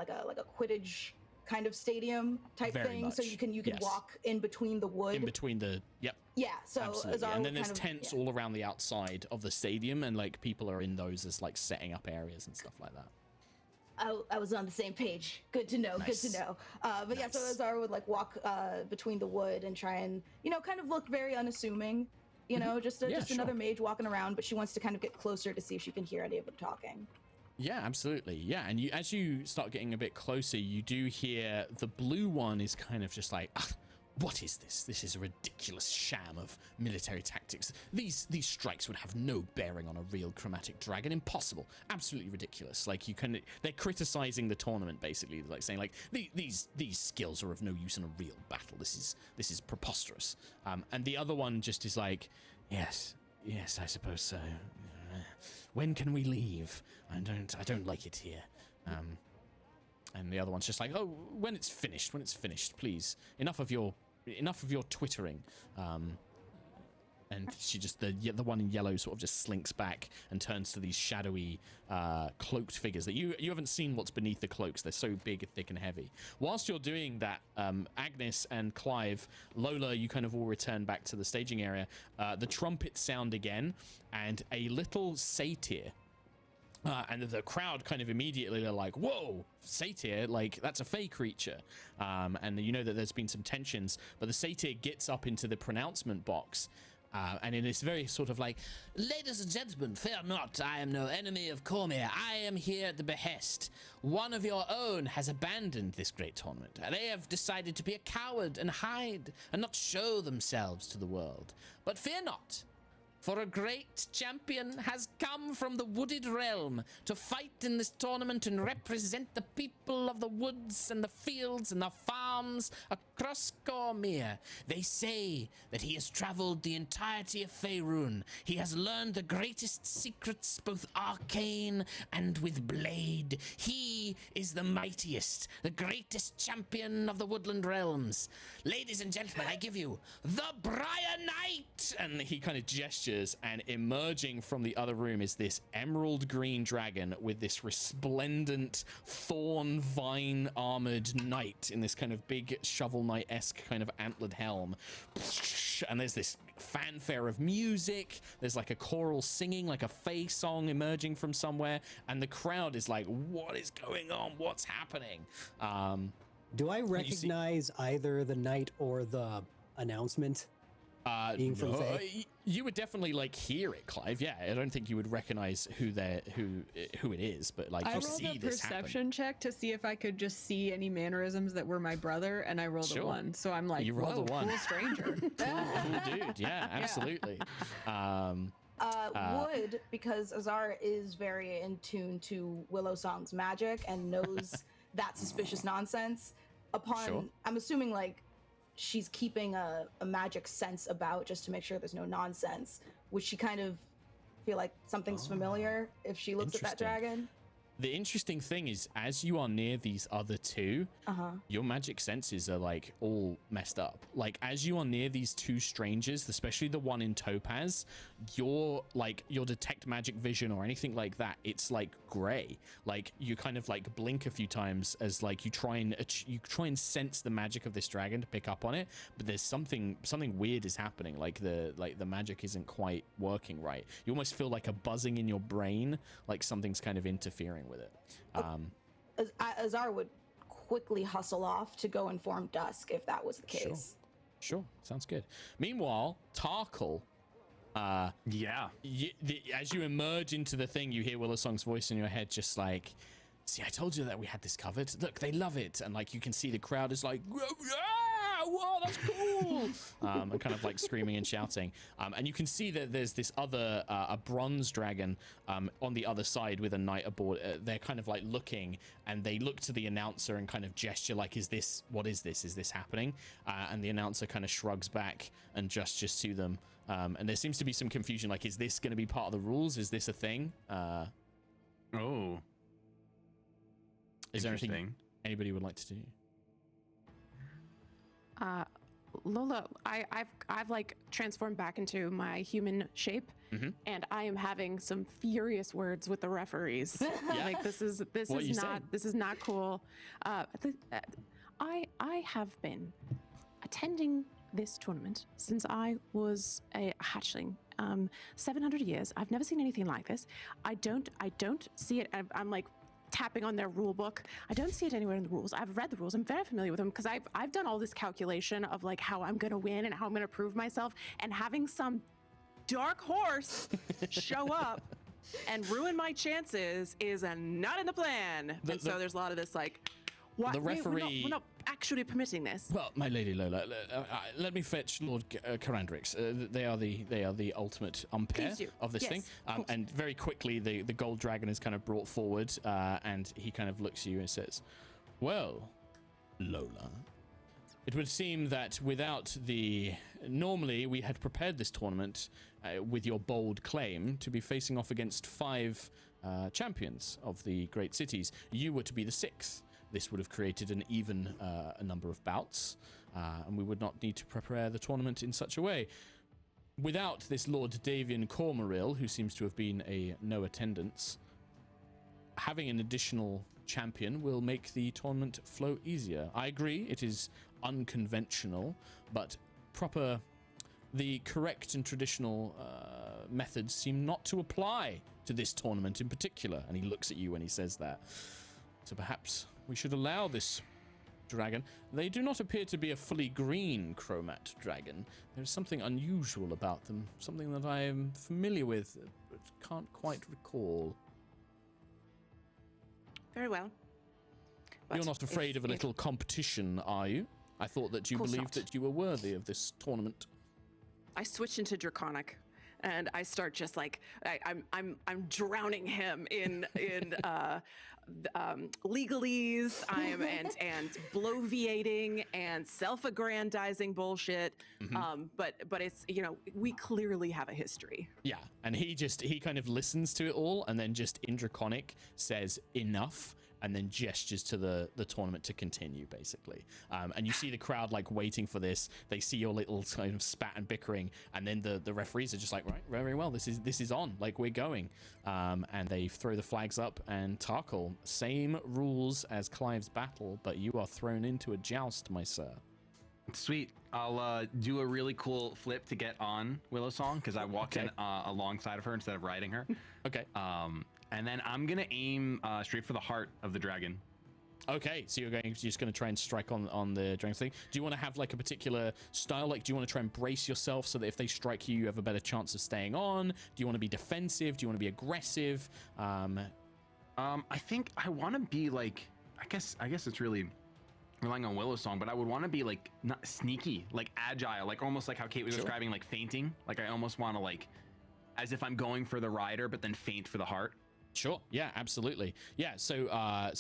Quidditch kind of stadium type Very thing. much. So you can Yes. walk in between the wood. In between the yep. Yeah. So Absolutely. Azara And then there's kind of, tents all around the outside of the stadium, and like people are in those as like setting up areas and stuff like that. I was on the same page. Good to know. Nice. Good to know. But yeah, so Nice. Azara would like walk between the wood and try and, you know, kind of look very unassuming. You know, just Yeah, another sure. mage walking around, but she wants to kind of get closer to see if she can hear any of them talking. Yeah, absolutely. Yeah, and as you start getting a bit closer, you do hear the blue one is kind of just like, what is this? This is a ridiculous sham of military tactics. These strikes would have no bearing on a real chromatic dragon. Impossible. Absolutely ridiculous. Like they're criticizing the tournament basically, like saying like these skills are of no use in a real battle. This is preposterous. And the other one just is like, yes, I suppose so. When can we leave? I don't like it here. And the other one's just like, oh, when it's finished, please. Enough of your twittering. And she just the one in yellow sort of just slinks back and turns to these shadowy cloaked figures that you haven't seen what's beneath the cloaks. They're so big, thick, and heavy. Whilst you're doing that, Agnes and Clive, Lola, you kind of all return back to the staging area. The trumpets sound again, and a little satyr. And the crowd kind of immediately are like, whoa, satyr, like that's a fey creature. And you know that there's been some tensions, but the satyr gets up into the pronouncement box. And in this very sort of like, ladies and gentlemen, fear not, I am no enemy of Cormier. I am here at the behest. One of your own has abandoned this great tournament. They have decided to be a coward and hide and not show themselves to the world. But fear not. For a great champion has come from the wooded realm to fight in this tournament and represent the people of the woods and the fields and the farms across Cormier. They say that he has traveled the entirety of Faerun. He has learned the greatest secrets, both arcane and with blade. He is the mightiest, the greatest champion of the woodland realms. Ladies and gentlemen, I give you the Briar Knight! And he kind of gestures, and emerging from the other room is this emerald green dragon with this resplendent thorn vine armored knight in this kind of big shovel knight-esque kind of antlered helm. And there's this fanfare of music, there's like a choral singing, like a fey song emerging from somewhere, and the crowd is like, what is going on? What's happening? Do I recognize either the knight or the announcement? Being from Fae? You would definitely like hear it, Clive. Yeah, I don't think you would recognize who it is, but like I you rolled see a this perception check to see if I could just see any mannerisms that were my brother, and I rolled Sure. a 1. So I'm like, You rolled a whoa, 1. cool stranger. Cool dude. Yeah, absolutely. Would, because Azar is very in tune to Willow Song's magic and knows that suspicious nonsense. Sure. I'm assuming like she's keeping a magic sense about just to make sure there's no nonsense. Would she kind of feel like something's familiar if she looks at that dragon? The interesting thing is, as you are near these other two, your magic senses are like all messed up. Like as you are near these two strangers, especially the one in Topaz, your detect magic vision or anything like that, it's like gray. Like you kind of like blink a few times as like you try and sense the magic of this dragon to pick up on it, but there's something weird is happening. Like the magic isn't quite working right. You almost feel like a buzzing in your brain, like something's kind of interfering with it. Azar would quickly hustle off to go inform Dusk if that was the case. Sure. Sounds good. Meanwhile, Tarkle, as you emerge into the thing, you hear Willowsong's voice in your head, just like, see, I told you that we had this covered. Look, they love it. And like you can see the crowd is like, whoa, that's cool. And kind of like screaming and shouting. And you can see that there's this other, a bronze dragon on the other side with a knight aboard. They're kind of like looking, and they look to the announcer and kind of gesture like, what is this? Is this happening? And the announcer kind of shrugs back and gestures to them. And there seems to be some confusion. Like, is this going to be part of the rules? Is this a thing? Is there anything anybody would like to do? Lola, I've like transformed back into my human shape, and I am having some furious words with the referees. Like this is not cool. I have been attending this tournament since I was a hatchling. 700 years. I've never seen anything like this. I don't see it. I'm like tapping on their rule book. I don't see it anywhere in the rules. I've read the rules. I'm very familiar with them because I've done all this calculation of like how I'm going to win and how I'm going to prove myself, and having some dark horse show up and ruin my chances is not in the plan. So there's a lot of this like, what? The referee. We're not actually permitting this. Well, my lady Lola, let me fetch Lord Carandrix. They are the ultimate umpire of this thing. And very quickly, the gold dragon is kind of brought forward, and he kind of looks at you and says, "Well, Lola, it would seem that normally we had prepared this tournament with your bold claim to be facing off against 5 champions of the great cities. You were to be the 6th. This would have created an even a number of bouts, and we would not need to prepare the tournament in such a way. Without this Lord Davian Cormoril, who seems to have been no attendance, having an additional champion will make the tournament flow easier. I agree, it is unconventional, but the correct and traditional methods seem not to apply to this tournament in particular." And he looks at you when he says that. "So perhaps we should allow this dragon. They do not appear to be a fully green chromat dragon. There's something unusual about them, something that I am familiar with, but can't quite recall." Very well. You're not afraid of a little competition, are you? I thought that you believed that you were worthy of this tournament. I switch into Draconic, and I start just like I'm drowning him in legalese. and bloviating and self-aggrandizing bullshit. But it's, we clearly have a history. Yeah, and he kind of listens to it all, and then just in Draconic says enough, and then gestures to the tournament to continue, basically. And you see the crowd like waiting for this. They see your little kind of spat and bickering, and then the referees are just like, right, very well, this is on, like we're going. And they throw the flags up, and Tarkle, same rules as Clive's battle, but you are thrown into a joust, my sir. Sweet. I'll do a really cool flip to get on Willowsong, because I walk in alongside of her instead of riding her. Okay. And then I'm gonna aim straight for the heart of the dragon. Okay, so you're just going to try and strike on the dragon thing. Do you want to have like a particular style? Like, do you want to try and brace yourself so that if they strike you, you have a better chance of staying on? Do you want to be defensive? Do you want to be aggressive? I think I want to be like, I guess it's really relying on Willowsong, but I would want to be like not sneaky, like agile, like almost like how Kate was describing, like fainting. Like I almost want to like as if I'm going for the rider, but then feint for the heart? Sure. Yeah, absolutely. Yeah. So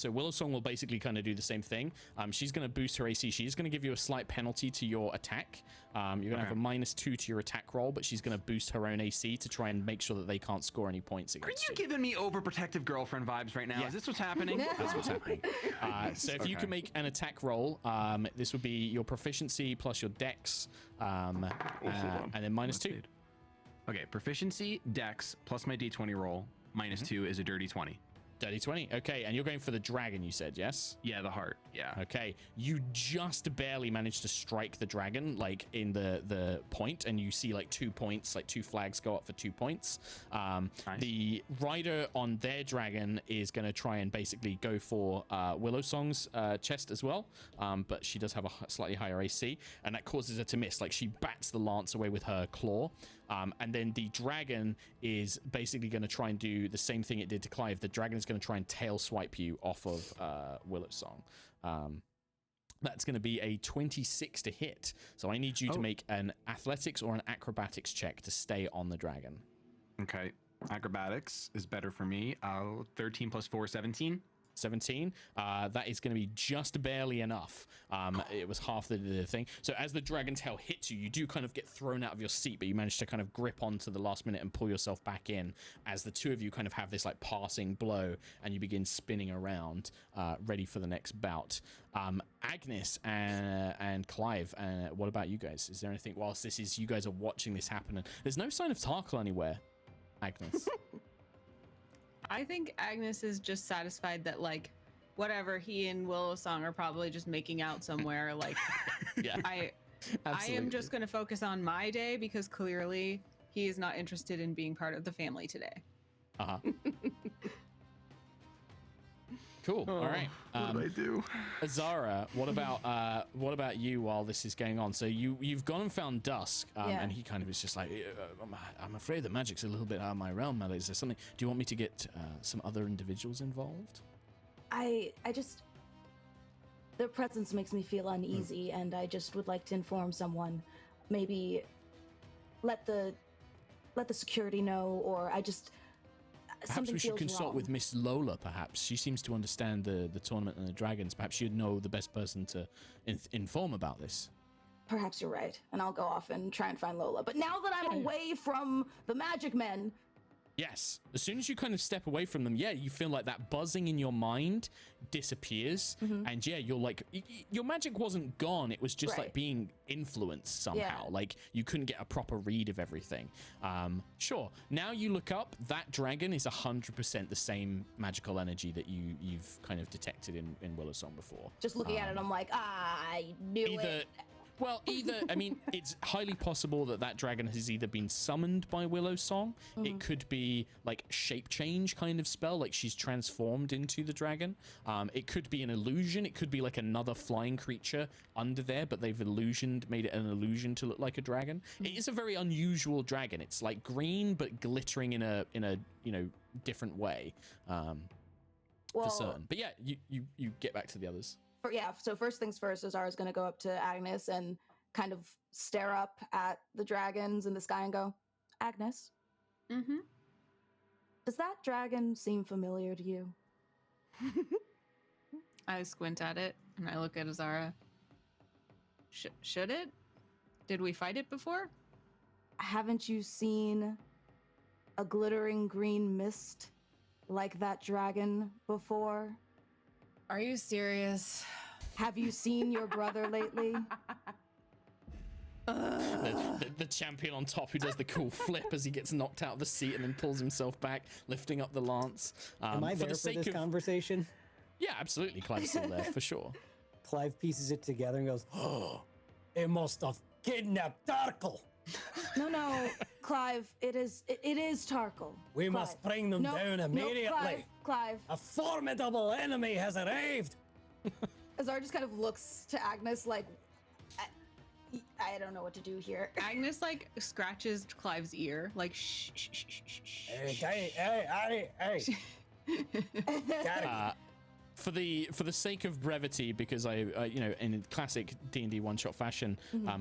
Willow Song will basically kind of do the same thing. She's going to boost her AC. She's going to give you a slight penalty to your attack. You're going to have a -2 to your attack roll, but she's going to boost her own AC to try and make sure that they can't score any points against you. Are you giving me overprotective girlfriend vibes right now? Yeah. Is this what's happening? That's what's happening. So if you can make an attack roll, this would be your proficiency plus your dex, and then -2. Okay, proficiency, dex, plus my d20 roll. -2 is a dirty 20. Dirty 20. Okay, and you're going for the dragon, you said, yes? Yeah, the heart. Yeah. Okay, you just barely managed to strike the dragon, like in the point, and you see like 2 points, like 2 flags go up for 2 points. Nice. The rider on their dragon is going to try and basically go for Willow Song's chest as well, but she does have a slightly higher AC, and that causes her to miss. Like she bats the lance away with her claw. And then the dragon is basically going to try and do the same thing it did to Clive. The dragon is going to try and tail swipe you off of Willow Song. That's going to be a 26 to hit. So I need you to make an athletics or an acrobatics check to stay on the dragon. Okay. Acrobatics is better for me. 13 plus 4, 17. 17. That is going to be just barely enough. It was half the thing. So as the dragon tail hits you, you do kind of get thrown out of your seat, but you manage to kind of grip onto the last minute and pull yourself back in as the two of you kind of have this like passing blow and you begin spinning around, ready for the next bout. Agnes and Clive, what about you guys? Is there anything, whilst this is, you guys are watching this happen, and there's no sign of Tarkle anywhere, Agnes? I think Agnes is just satisfied that, like, whatever, he and Willow Song are probably just making out somewhere. Like, yeah, I am just going to focus on my day because clearly he is not interested in being part of the family today. Cool. All right. What did I do? Azara, what about you while this is going on? So you've gone and found Dusk, and he kind of is just like, I'm afraid that magic's a little bit out of my realm. Is there something? Do you want me to get some other individuals involved? I just, their presence makes me feel uneasy, and I just would like to inform someone. Maybe let the security know, or I just. Perhaps we should consult with Miss Lola, perhaps. She seems to understand the tournament and the dragons. Perhaps she'd know the best person to inform about this. Perhaps you're right, and I'll go off and try and find Lola. But now that I'm away from the magic men... Yes. As soon as you kind of step away from them, you feel like that buzzing in your mind disappears. And you're like, your magic wasn't gone. It was just like being influenced somehow. Like you couldn't get a proper read of everything. Sure. Now you look up, that dragon is 100% the same magical energy that you've kind of detected in Willow Song before. Just looking at it, I'm like, I knew it. Well, I mean, it's highly possible that dragon has either been summoned by Willow Song. It could be like shape change kind of spell, like she's transformed into the dragon. It could be an illusion. It could be like another flying creature under there, but they've made it an illusion to look like a dragon. It is a very unusual dragon. It's like green, but glittering in a different way, for certain. But yeah, you get back to the others. So first things first, Azara's going to go up to Agnes and kind of stare up at the dragons in the sky and go, Agnes, does that dragon seem familiar to you? I squint at it and I look at Azara. Should it? Did we fight it before? Haven't you seen a glittering green mist like that dragon before? Are you serious? Have you seen your brother lately? The champion on top who does the cool flip as he gets knocked out of the seat and then pulls himself back, lifting up the lance. Am I there for this conversation? Yeah, absolutely. Clive's still there, for sure. Clive pieces it together and goes, oh, it must have kidnapped Tarkle. No, Clive, it is Tarkle. We must bring them down immediately. Clive. A formidable enemy has arrived. Azar just kind of looks to Agnes like, I don't know what to do here. Agnes like scratches Clive's ear, like shh. Hey. for the sake of brevity, because I you know, in classic D&D one-shot fashion,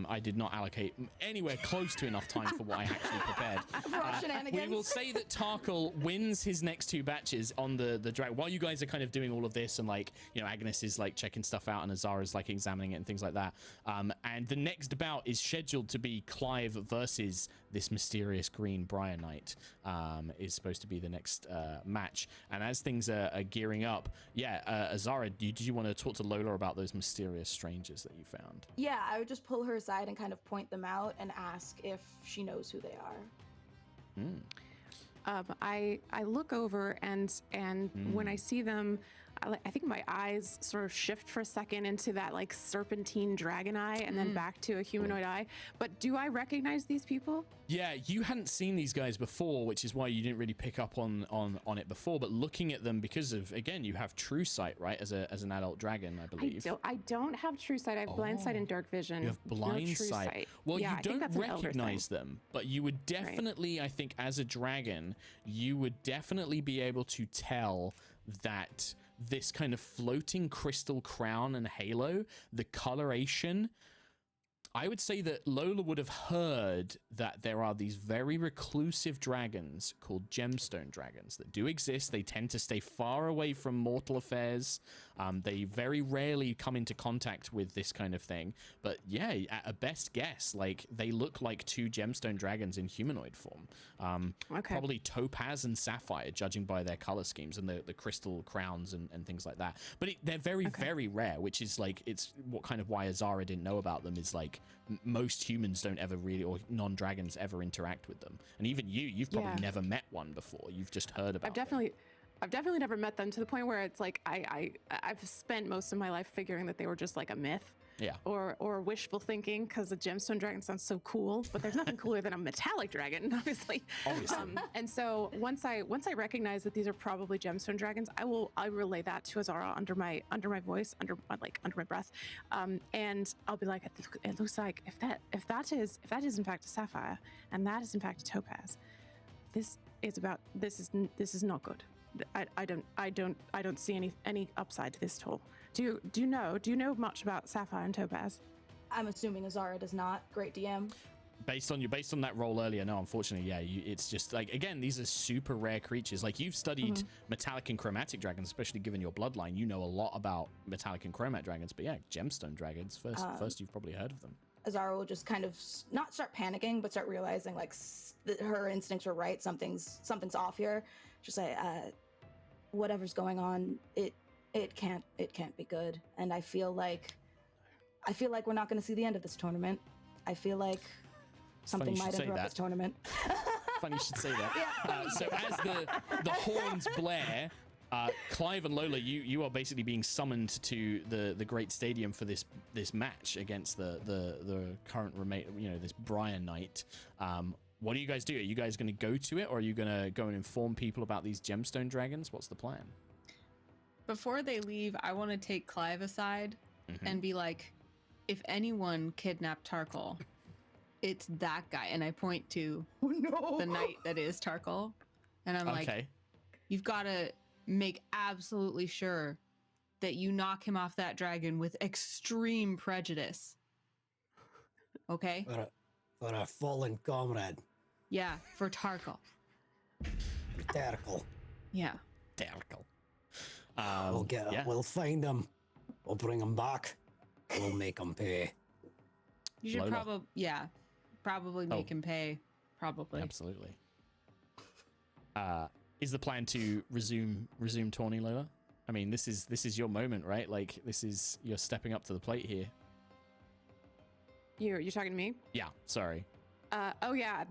I did not allocate anywhere close to enough time for what I actually prepared. We will say that Tarkle wins his next 2 batches on the drag while you guys are kind of doing all of this, and like, you know, Agnes is like checking stuff out and Azara's like examining it and things like that. And the next bout is scheduled to be Clive versus this mysterious green Briar Knight. Is supposed to be the next match. And as things are gearing up, Azara, did you want to talk to Lola about those mysterious strangers that you found? Yeah, I would just pull her aside and kind of point them out and ask if she knows who they are. I look over and when I see them, I think my eyes sort of shift for a second into that like serpentine dragon eye and then back to a humanoid eye. But do I recognize these people? Yeah, you hadn't seen these guys before, which is why you didn't really pick up on it before. But looking at them, because of, again, you have true sight, right? As an adult dragon, I believe. I don't have true sight. I have blind sight and dark vision. You have blind sight. Well, yeah, you don't recognize them, but you would definitely, I think, as a dragon, you would definitely be able to tell that this kind of floating crystal crown and halo, the coloration, I would say that Lola would have heard that there are these very reclusive dragons called Gemstone Dragons that do exist. They tend to stay far away from mortal affairs. They very rarely come into contact with this kind of thing. But yeah, at a best guess, like they look like 2 Gemstone Dragons in humanoid form. Probably Topaz and Sapphire, judging by their color schemes and the crystal crowns and things like that. But they're very, very rare, which is like, it's what kind of why Azara didn't know about them, is like most humans don't ever really, or non-dragons ever interact with them. And even you've probably never met one before. You've just heard about them. I've definitely never met them, to the point where it's like I've spent most of my life figuring that they were just like a myth. Yeah. Or wishful thinking, because a gemstone dragon sounds so cool, but there's nothing cooler than a metallic dragon, obviously. And so once I recognize that these are probably gemstone dragons, I relay that to Azara under my voice, under my breath, and I'll be like, it looks like if that is in fact a sapphire, and that is in fact a topaz, this is not good. I don't see any upside to this at all. Do you know much about Sapphire and Topaz? I'm assuming Azara does not. Great DM. Based on that role earlier, no, unfortunately, yeah, it's just like, again, these are super rare creatures. Like, you've studied metallic and chromatic dragons, especially given your bloodline. You know a lot about metallic and chromatic dragons, but yeah, gemstone dragons. First, you've probably heard of them. Azara will just kind of not start panicking, but start realizing like that her instincts were right. Something's off here. Just say, whatever's going on, it can't be good. And I feel like we're not going to see the end of this tournament. I feel like something might interrupt this tournament. Funny you should say that. So as the horns blare, Clive and Lola, you are basically being summoned to the great stadium for this match against the current this Briar Knight. What do you guys do? Are you guys going to go to it, or are you going to go and inform people about these gemstone dragons? What's the plan? Before they leave, I want to take Clive aside and be like, if anyone kidnapped Tarkle, it's that guy. And I point to the knight that is Tarkle. And I'm like, you've got to make absolutely sure that you knock him off that dragon with extreme prejudice. Okay? For a fallen comrade. Yeah, for Tarkle. Tarkle. Yeah. Tarkle. We'll find him. We'll bring him back. We'll make him pay. You should probably make him pay. Probably. Absolutely. Is the plan to resume Tourney, Lola? I mean, this is your moment, right? Like, you're stepping up to the plate here. You're talking to me? Yeah, sorry.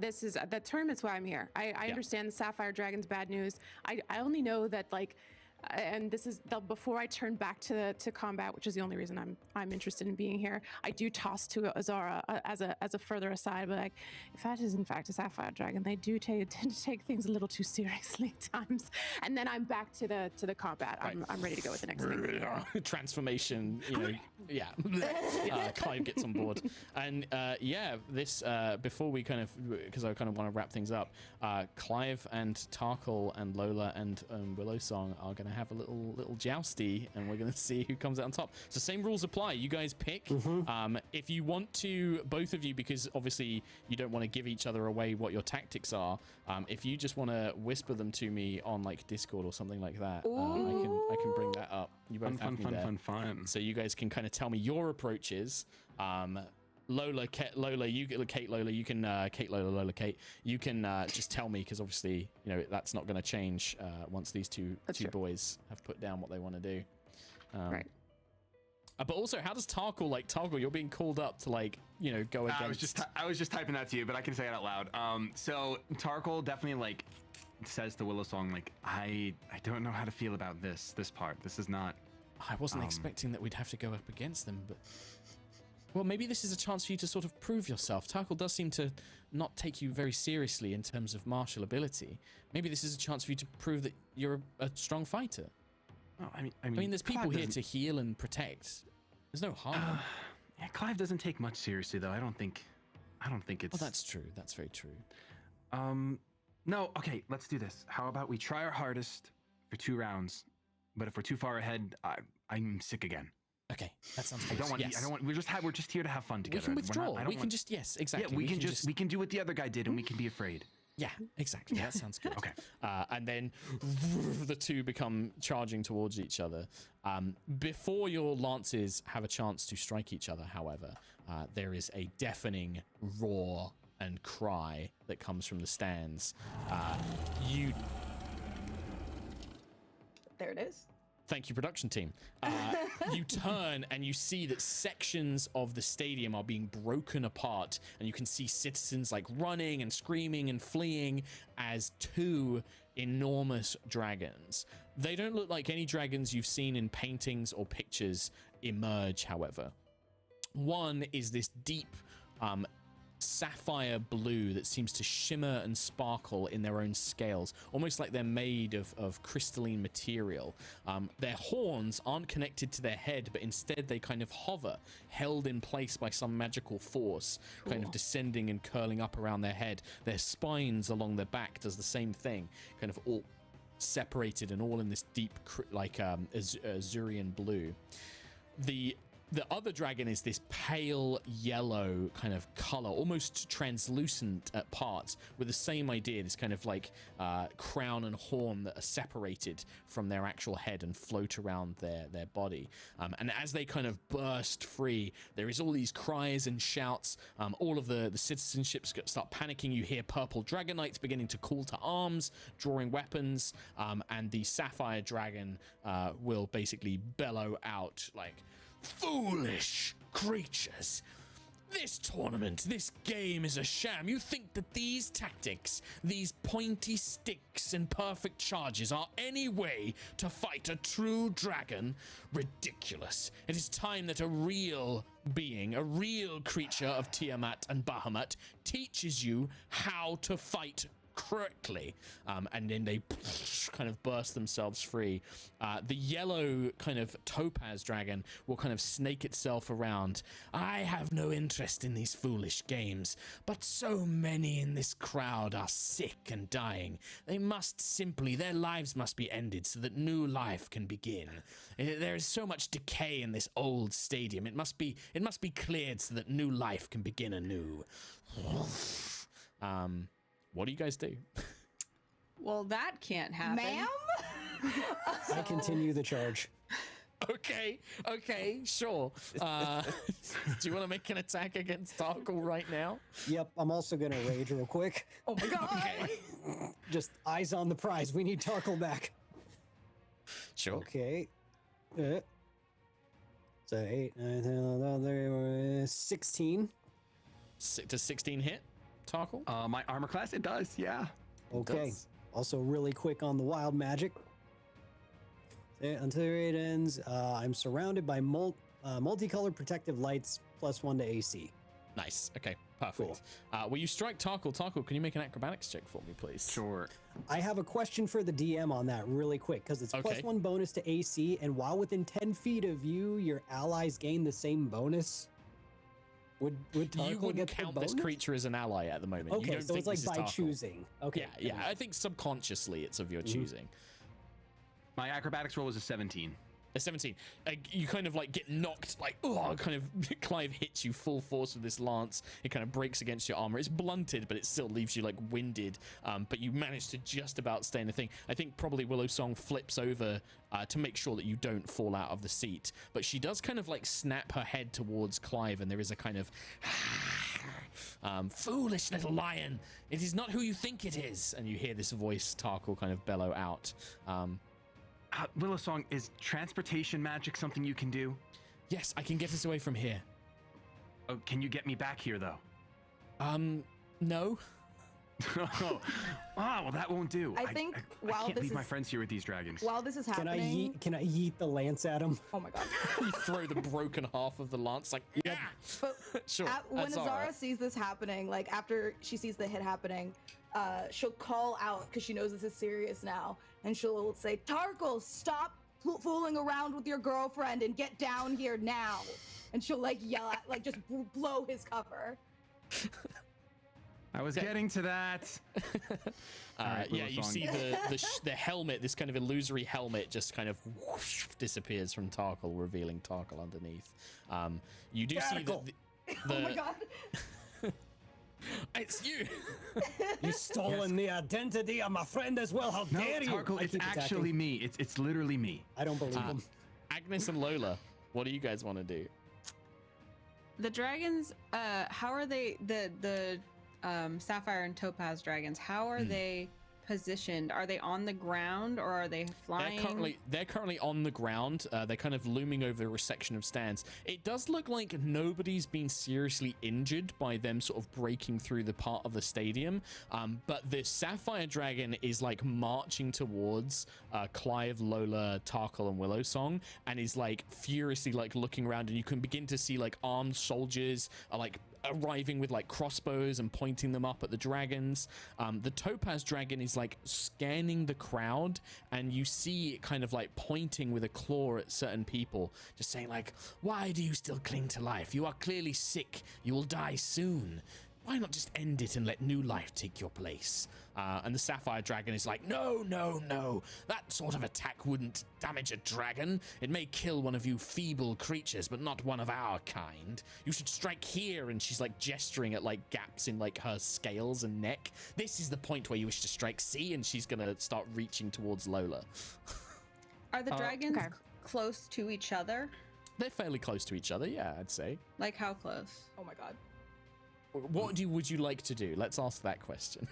This is the tournament's why I'm here. I understand the Sapphire Dragon's bad news. I only know that, like, and this is before I turn back to combat, which is the only reason I'm interested in being here. I do toss to Azara as a further aside, but like, if that is in fact a Sapphire Dragon, they do tend to take things a little too seriously at times. And then I'm back to the combat. Right. I'm ready to go with the next thing. Transformation, Clive gets on board, and this before we because I kind of want to wrap things up. Clive and Tarkle and Lola and Willow Song are going to have a little jousty, and we're gonna see who comes out on top. So same rules apply. You guys pick. If you want to, both of you, because obviously you don't want to give each other away what your tactics are. If you just want to whisper them to me on like Discord or something like that, I can bring that up. You both have me there. Fun. So you guys can kind of tell me your approaches. Lola, Kate, Lola, you can Kate, Lola, Kate. You can just tell me, because obviously that's not going to change once these two boys have put down what they want to do. Right. But also, how does Tarkle you're being called up to go against? I was just typing that to you, but I can say it out loud. So Tarkle definitely says to Willowsong, I don't know how to feel about this part. This is not. I wasn't expecting that we'd have to go up against them, but well, maybe this is a chance for you to sort of prove yourself. Tarkle does seem to not take you very seriously in terms of martial ability. Maybe this is a chance for you to prove that you're a strong fighter. Oh, I mean, there's people here to heal and protect. There's no harm. Yeah, Clive doesn't take much seriously, though. I don't think it's. Well, that's true. That's very true. No. Okay, let's do this. How about we try our hardest for 2 rounds, but if we're too far ahead, I'm sick again. Okay, that sounds good. I don't want. We're just here to have fun together. We can withdraw. Yes, exactly. Yeah, we can do what the other guy did, and we can be afraid. Yeah, exactly. That sounds good. Okay. And then the two become charging towards each other. Before your lances have a chance to strike each other, however, there is a deafening roar and cry that comes from the stands. There it is. Thank you, production team. You turn and you see that sections of the stadium are being broken apart, and you can see citizens running and screaming and fleeing as 2 enormous dragons. They don't look like any dragons you've seen in paintings or pictures emerge, however. One is this deep sapphire blue that seems to shimmer and sparkle in their own scales, almost like they're made of crystalline material. Their horns aren't connected to their head, but instead they kind of hover, held in place by some magical force, kind of descending and curling up around their head. Their spines along their back does the same thing, kind of all separated and all in this deep Azurian blue. The other dragon is this pale yellow kind of color, almost translucent at parts, with the same idea, this kind of crown and horn that are separated from their actual head and float around their body. And as they kind of burst free, there is all these cries and shouts. All of the citizenships start panicking. You hear purple dragon knights beginning to call to arms, drawing weapons, and the Sapphire Dragon will basically bellow out "Foolish creatures! This tournament, this game is a sham. You think that these tactics, these pointy sticks and perfect charges are any way to fight a true dragon? Ridiculous. It is time that a real being, a real creature of Tiamat and Bahamut teaches you how to fight correctly." And then they kind of burst themselves free. The yellow kind of topaz dragon will kind of snake itself around. "I have no interest in these foolish games, but so many in this crowd are sick and dying. Their lives must be ended so that new life can begin. There is so much decay in this old stadium. It must be cleared so that new life can begin anew." What do you guys do? Well, that can't happen. Ma'am? I continue the charge. Okay, sure. Do you want to make an attack against Tarkle right now? Yep, I'm also gonna rage real quick. Oh my god. Okay. Just eyes on the prize. We need Tarkle back. Sure. Okay. So 8, 9, 16. Does 16 hit, Tarkle? My armor class, it does, yeah. Okay. does. Also really quick on the wild magic. Until it ends, I'm surrounded by multicolored protective lights +1 to AC. Nice. Okay, perfect. Cool. Will you strike Tarkle? Tarkle, can you make an acrobatics check for me, please? Sure. I have a question for the DM on that really quick, because it's Okay. +1 bonus to AC, and while within 10 feet of you, your allies gain the same bonus. Would Tarkle You wouldn't get the count this bonus? creature as an ally at the moment. You Okay, don't so think it's like this is by Tarkle. choosing. Okay. Yeah. I think subconsciously it's of your choosing. My acrobatics roll was a 17. A 17. You kind of like get knocked, like, oh, kind of Clive hits you full force with this lance. It kind of breaks against your armor. It's blunted, but it still leaves you like winded. But you manage to just about stay in the thing. I think probably Willow Song flips over to make sure that you don't fall out of the seat. But she does kind of like snap her head towards Clive, and there is a kind of foolish little lion. It is not who you think it is. And you hear this voice, Tarkle, kind of bellow out. Willow Song, is transportation magic something you can do? Yes, I can get us away from here. Oh, can you get me back here, though? No. Oh, well, that won't do. I think I while can't this leave my is- friends here with these dragons. While this is Can I happening, yeet the lance at him? oh my god! You throw the broken half of the lance, like, yeah. But Sure. when that's all Azara right. sees this happening, like after she sees the hit happening, she'll call out because she knows this is serious now, and she'll say, "Tarkle, stop fooling around with your girlfriend and get down here now!" And she'll like yell at, like just blow his cover. I was getting to that. Alright, Yeah, Willow you Song. see the helmet, this kind of illusory helmet, just kind of whoosh, disappears from Tarkle, revealing Tarkle underneath. You do see that Tarkle! Oh my god! It's you. You've stolen the identity of my friend as well. How No, dare you? Tarkle, I it's keep actually attacking. me. It's literally me. I don't believe him. Agnes and Lola, what do you guys want to do? The dragons, how are they, the Sapphire and Topaz dragons, how are they positioned? Are they on the ground or are they flying? They're currently on the ground. They're kind of looming over a section of stands. It does look like nobody's been seriously injured by them sort of breaking through the part of the stadium. But the Sapphire Dragon is like marching towards Clive, Lola, Tarkle, and Willow Song, and is like furiously like looking around, and you can begin to see like armed soldiers are like arriving with like crossbows and pointing them up at the dragons. The Topaz Dragon is like scanning the crowd, and you see it kind of like pointing with a claw at certain people, just saying like, "Why do you still cling to life? You are clearly sick. You will die soon. Why not just end it and let new life take your place?" And the Sapphire Dragon is like, "No, no, no. That sort of attack wouldn't damage a dragon. It may kill one of you feeble creatures, but not one of our kind. You should strike here." And she's like gesturing at like gaps in like her scales and neck. "This is the point where you wish to strike. See?" And she's gonna start reaching towards Lola. Are the dragons okay. close to each other? They're fairly close to each other, yeah, I'd say. Like how close? Oh my god! What would you like to do? Let's ask that question.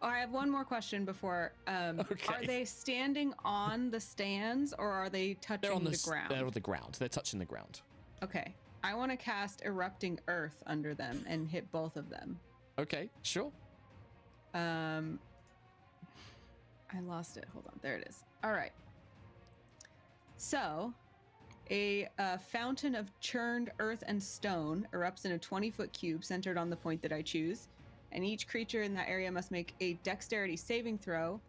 Oh, I have one more question before. Okay. Are they standing on the stands or are they touching They're on the ground? They're on the ground. They're touching the ground. Okay. I want to cast Erupting Earth under them and hit both of them. Okay, sure. I lost it. Hold on. There it is. All right. So, a fountain of churned earth and stone erupts in a 20-foot cube centered on the point that I choose. And each creature in that area must make a dexterity saving throw.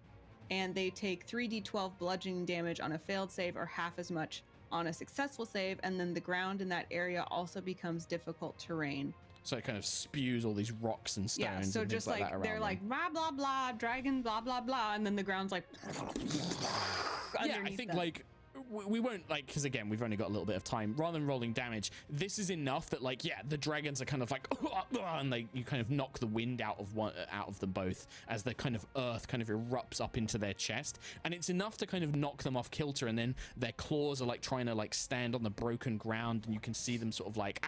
And they take 3d12 bludgeoning damage on a failed save or half as much on a successful save. And then the ground in that area also becomes difficult terrain. So it kind of spews all these rocks and stones. Yeah, so and just things like that they're around like them. blah blah blah, dragon blah blah blah, and then the ground's like. Yeah, I underneath think them. like we won't like, because again we've only got a little bit of time. Rather than rolling damage, this is enough that like, yeah, the dragons are kind of like and you kind of knock the wind out of them both as the kind of earth kind of erupts up into their chest, and it's enough to kind of knock them off kilter, and then their claws are like trying to like stand on the broken ground, and you can see them sort of like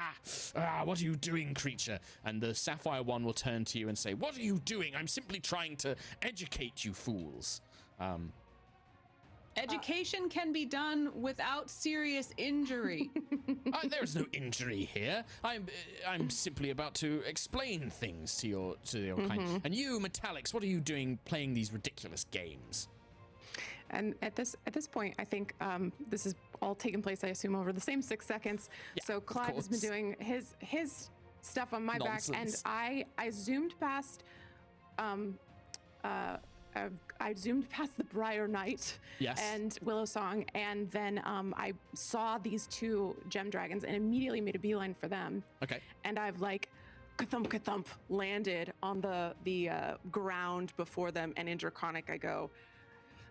what are you doing, creature? And the Sapphire one will turn to you and say, "What are you doing? I'm simply trying to educate you fools." Education can be done without serious injury. There's no injury here. I'm simply about to explain things to your kind. And you, Metallics, what are you doing playing these ridiculous games? And at this point, I think this is all taking place, I assume, over the same 6 seconds. Yeah, So Clive has been course. doing his stuff on my back, and Nonsense. I zoomed past. I zoomed past the Briar Knight Yes. and Willow Song, and then I saw these two gem dragons and immediately made a beeline for them. Okay. And I've like ka-thump landed on the ground before them, and in Draconic I go,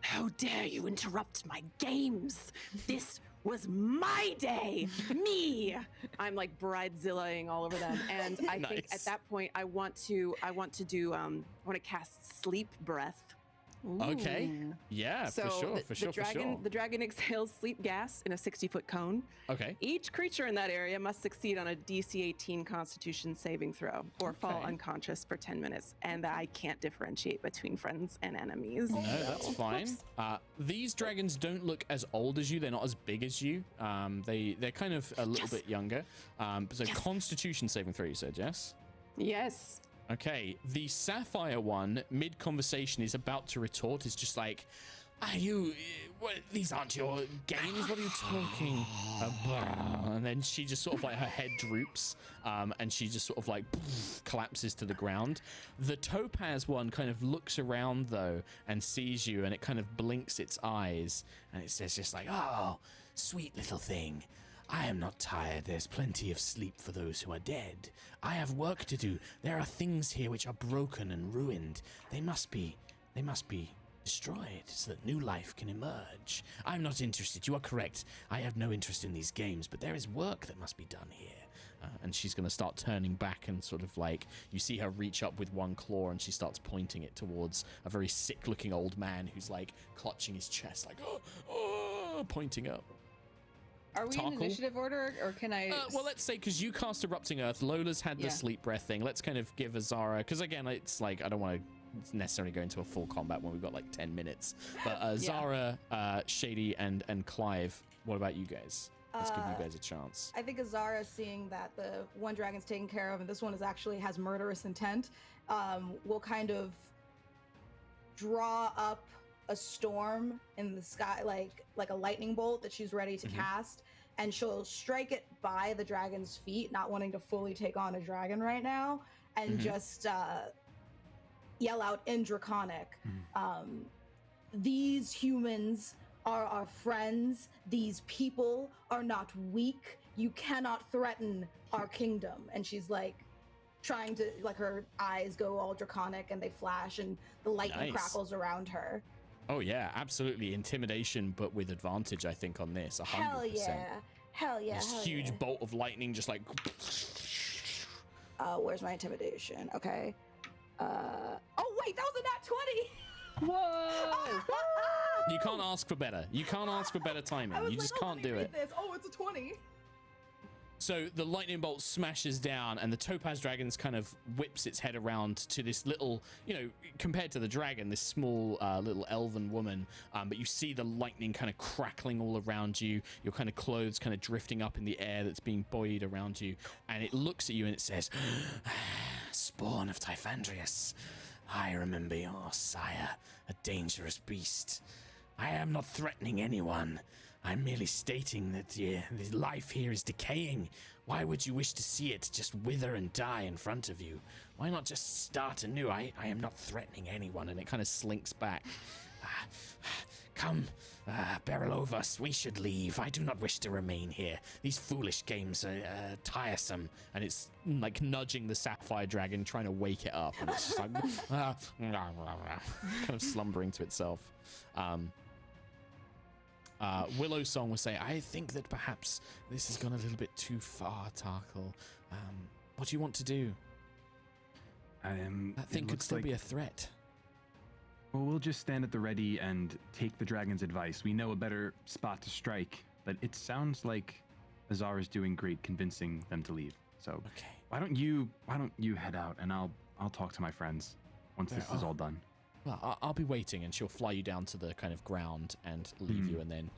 How dare you interrupt my games? This was my day. Me. I'm like bridezilla-ing all over them, and I think at that point I want to cast sleep breath. Okay. Yeah, So for sure. the dragon exhales sleep gas in a 60-foot cone. Okay. Each creature in that area must succeed on a DC 18 Constitution saving throw or fall unconscious for 10 minutes, and I can't differentiate between friends and enemies. No, that's fine. These dragons don't look as old as you. They're not as big as you. They're kind of a little bit younger. So Constitution saving throw, you said, yes? Yes. Okay, the Sapphire one, mid-conversation, is about to retort. Is just like, are you... these aren't your games. What are you talking about? And then she just sort of like, her head droops, and she just sort of like collapses to the ground. The Topaz one kind of looks around, though, and sees you, and it kind of blinks its eyes, and it says just like, oh, sweet little thing. I am not tired. There's plenty of sleep for those who are dead. I have work to do. There are things here which are broken and ruined. They must be destroyed so that new life can emerge. I'm not interested. You are correct. I have no interest in these games, but there is work that must be done here. And she's going to start turning back and sort of like, you see her reach up with one claw and she starts pointing it towards a very sick-looking old man who's like clutching his chest, like, pointing up. Are we in initiative order, or can I? Well, let's say because you cast Erupting Earth, Lola's had the sleep breath thing. Let's kind of give Azara, because again, it's like I don't want to necessarily go into a full combat when we've got like 10 minutes. But Zara, Shady, and Clive, what about you guys? Let's give you guys a chance. I think Azara, seeing that the one dragon's taken care of and this one is actually has murderous intent, will kind of draw up a storm in the sky, like a lightning bolt that she's ready to cast, and she'll strike it by the dragon's feet, not wanting to fully take on a dragon right now, and just yell out in Draconic, these humans are our friends. These people are not weak. You cannot threaten our kingdom. And she's like trying to, like, her eyes go all draconic and they flash and the lightning crackles around her. Oh yeah, absolutely. Intimidation, but with advantage, I think, on this. 100%. Hell yeah. This huge bolt of lightning just like... Where's my intimidation? Okay. Oh wait, that was a nat 20! Whoa! You can't ask for better. You can't ask for better timing. You just can't do it. Oh, it's a 20. So the lightning bolt smashes down and the Topaz Dragon's kind of whips its head around to this little, compared to the dragon, this small little elven woman. But you see the lightning kind of crackling all around you, your kind of clothes kind of drifting up in the air that's being buoyed around you. And it looks at you and it says, spawn of Typhandrius, I remember your sire, a dangerous beast. I am not threatening anyone. I'm merely stating that the life here is decaying. Why would you wish to see it just wither and die in front of you? Why not just start anew? I am not threatening anyone. And it kind of slinks back. Come, Berylovus, we should leave. I do not wish to remain here. These foolish games are tiresome. And it's like nudging the Sapphire Dragon, trying to wake it up. And it's just like, kind of slumbering to itself. Willow Song will say, I think that perhaps this has gone a little bit too far, Tarkle. What do you want to do? That thing could still be a threat. Well, we'll just stand at the ready and take the dragon's advice. We know a better spot to strike, but it sounds like Azara's doing great convincing them to leave. So why don't you head out and I'll talk to my friends once this is all done. Well, I'll be waiting, and she'll fly you down to the kind of ground and leave you, and then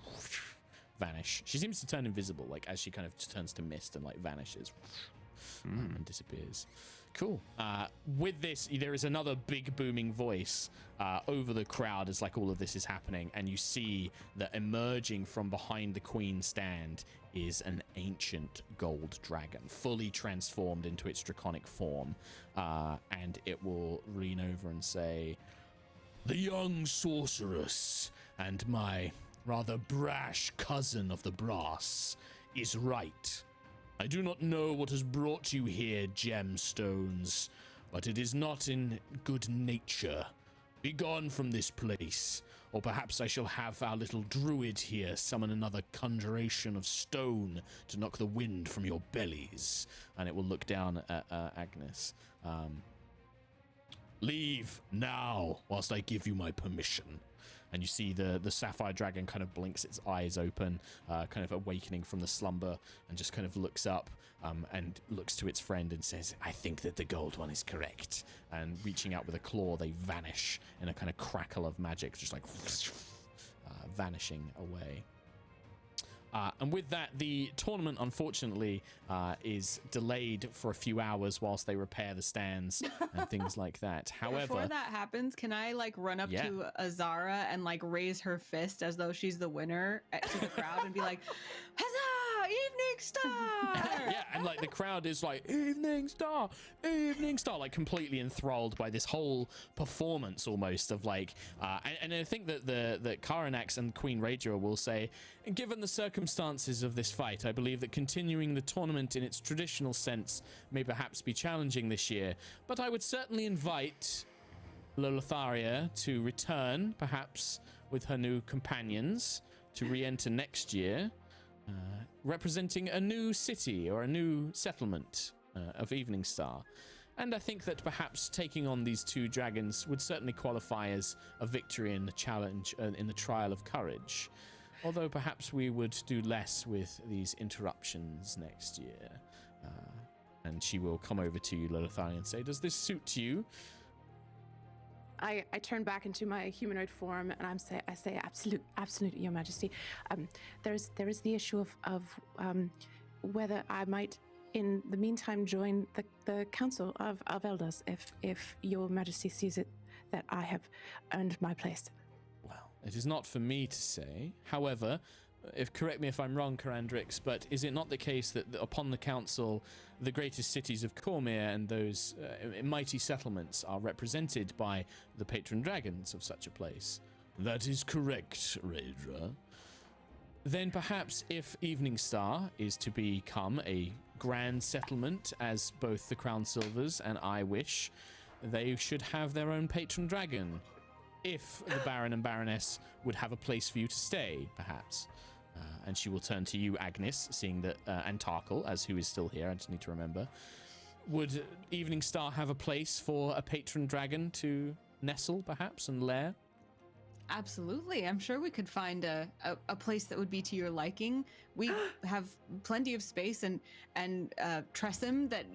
vanish. She seems to turn invisible, like as she kind of turns to mist and like vanishes and disappears. Cool. With this, there is another big booming voice over the crowd as like all of this is happening, and you see that emerging from behind the queen stand is an ancient gold dragon, fully transformed into its draconic form, and it will lean over and say, the young sorceress and my rather brash cousin of the brass is right. I do not know what has brought you here, gemstones, but it is not in good nature Be gone from this place, or perhaps I shall have our little druid here summon another conjuration of stone to knock the wind from your bellies. And it will look down at Agnes. Leave now, whilst I give you my permission. And you see the Sapphire Dragon kind of blinks its eyes open, kind of awakening from the slumber, and just kind of looks up and looks to its friend and says, I think that the gold one is correct. And reaching out with a claw, they vanish in a kind of crackle of magic, just like vanishing away. And with that, the tournament, unfortunately, is delayed for a few hours whilst they repair the stands and things like that. However, before that happens, can I like run up to Azara and like raise her fist as though she's the winner to the crowd and be like, huzzah, evening star! Yeah, and like the crowd is like, evening star, like completely enthralled by this whole performance almost of like, and I think that the Carandrix and Queen Raedra will say, given the circumstances of this fight, I believe that continuing the tournament in its traditional sense may perhaps be challenging this year, but I would certainly invite Lolotharia to return, perhaps with her new companions, to re-enter next year, representing a new city or a new settlement of Evening Star. And I think that perhaps taking on these two dragons would certainly qualify as a victory in the challenge, in the trial of courage. Although perhaps we would do less with these interruptions next year. And she will come over to you, Lolotharia, and say, does this suit you? I turn back into my humanoid form and I say, absolutely, Your Majesty. There is the issue of whether I might, in the meantime, join the Council of Elders if Your Majesty sees it that I have earned my place. Well, it is not for me to say. However, correct me if I'm wrong, Carandrix, but is it not the case that upon the council, the greatest cities of Cormyr and those mighty settlements are represented by the patron dragons of such a place? That is correct, Raedra. Then perhaps if Evening Star is to become a grand settlement, as both the Crown Silvers and I wish, they should have their own patron dragon. If the Baron and Baroness would have a place for you to stay, perhaps. And she will turn to you, Agnes, seeing that, and Tarkle, as who is still here, I just need to remember. Would Evening Star have a place for a patron dragon to nestle, perhaps, and lair? Absolutely. I'm sure we could find a place that would be to your liking. We have plenty of space and Tressum that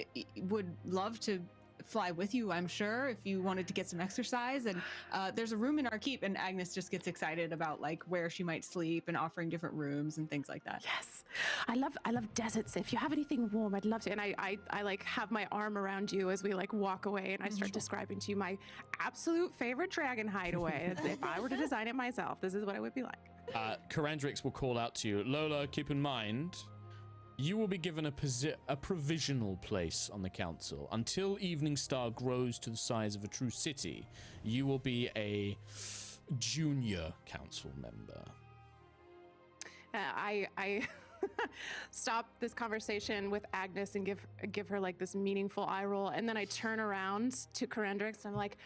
would love to fly with you, I'm sure, if you wanted to get some exercise. And there's a room in our keep, and Agnes just gets excited about like where she might sleep and offering different rooms and things like that. Yes, I love deserts. If you have anything warm, I'd love to. And I like have my arm around you as we like walk away, and I start describing to you my absolute favorite dragon hideaway. If I were to design it myself, this is what it would be like. Carandrix will call out to you, Lola, keep in mind, you will be given a provisional place on the council. Until Evening Star grows to the size of a true city, you will be a junior council member. I stop this conversation with Agnes and give her like this meaningful eye roll, and then I turn around to Carandrix and I'm like,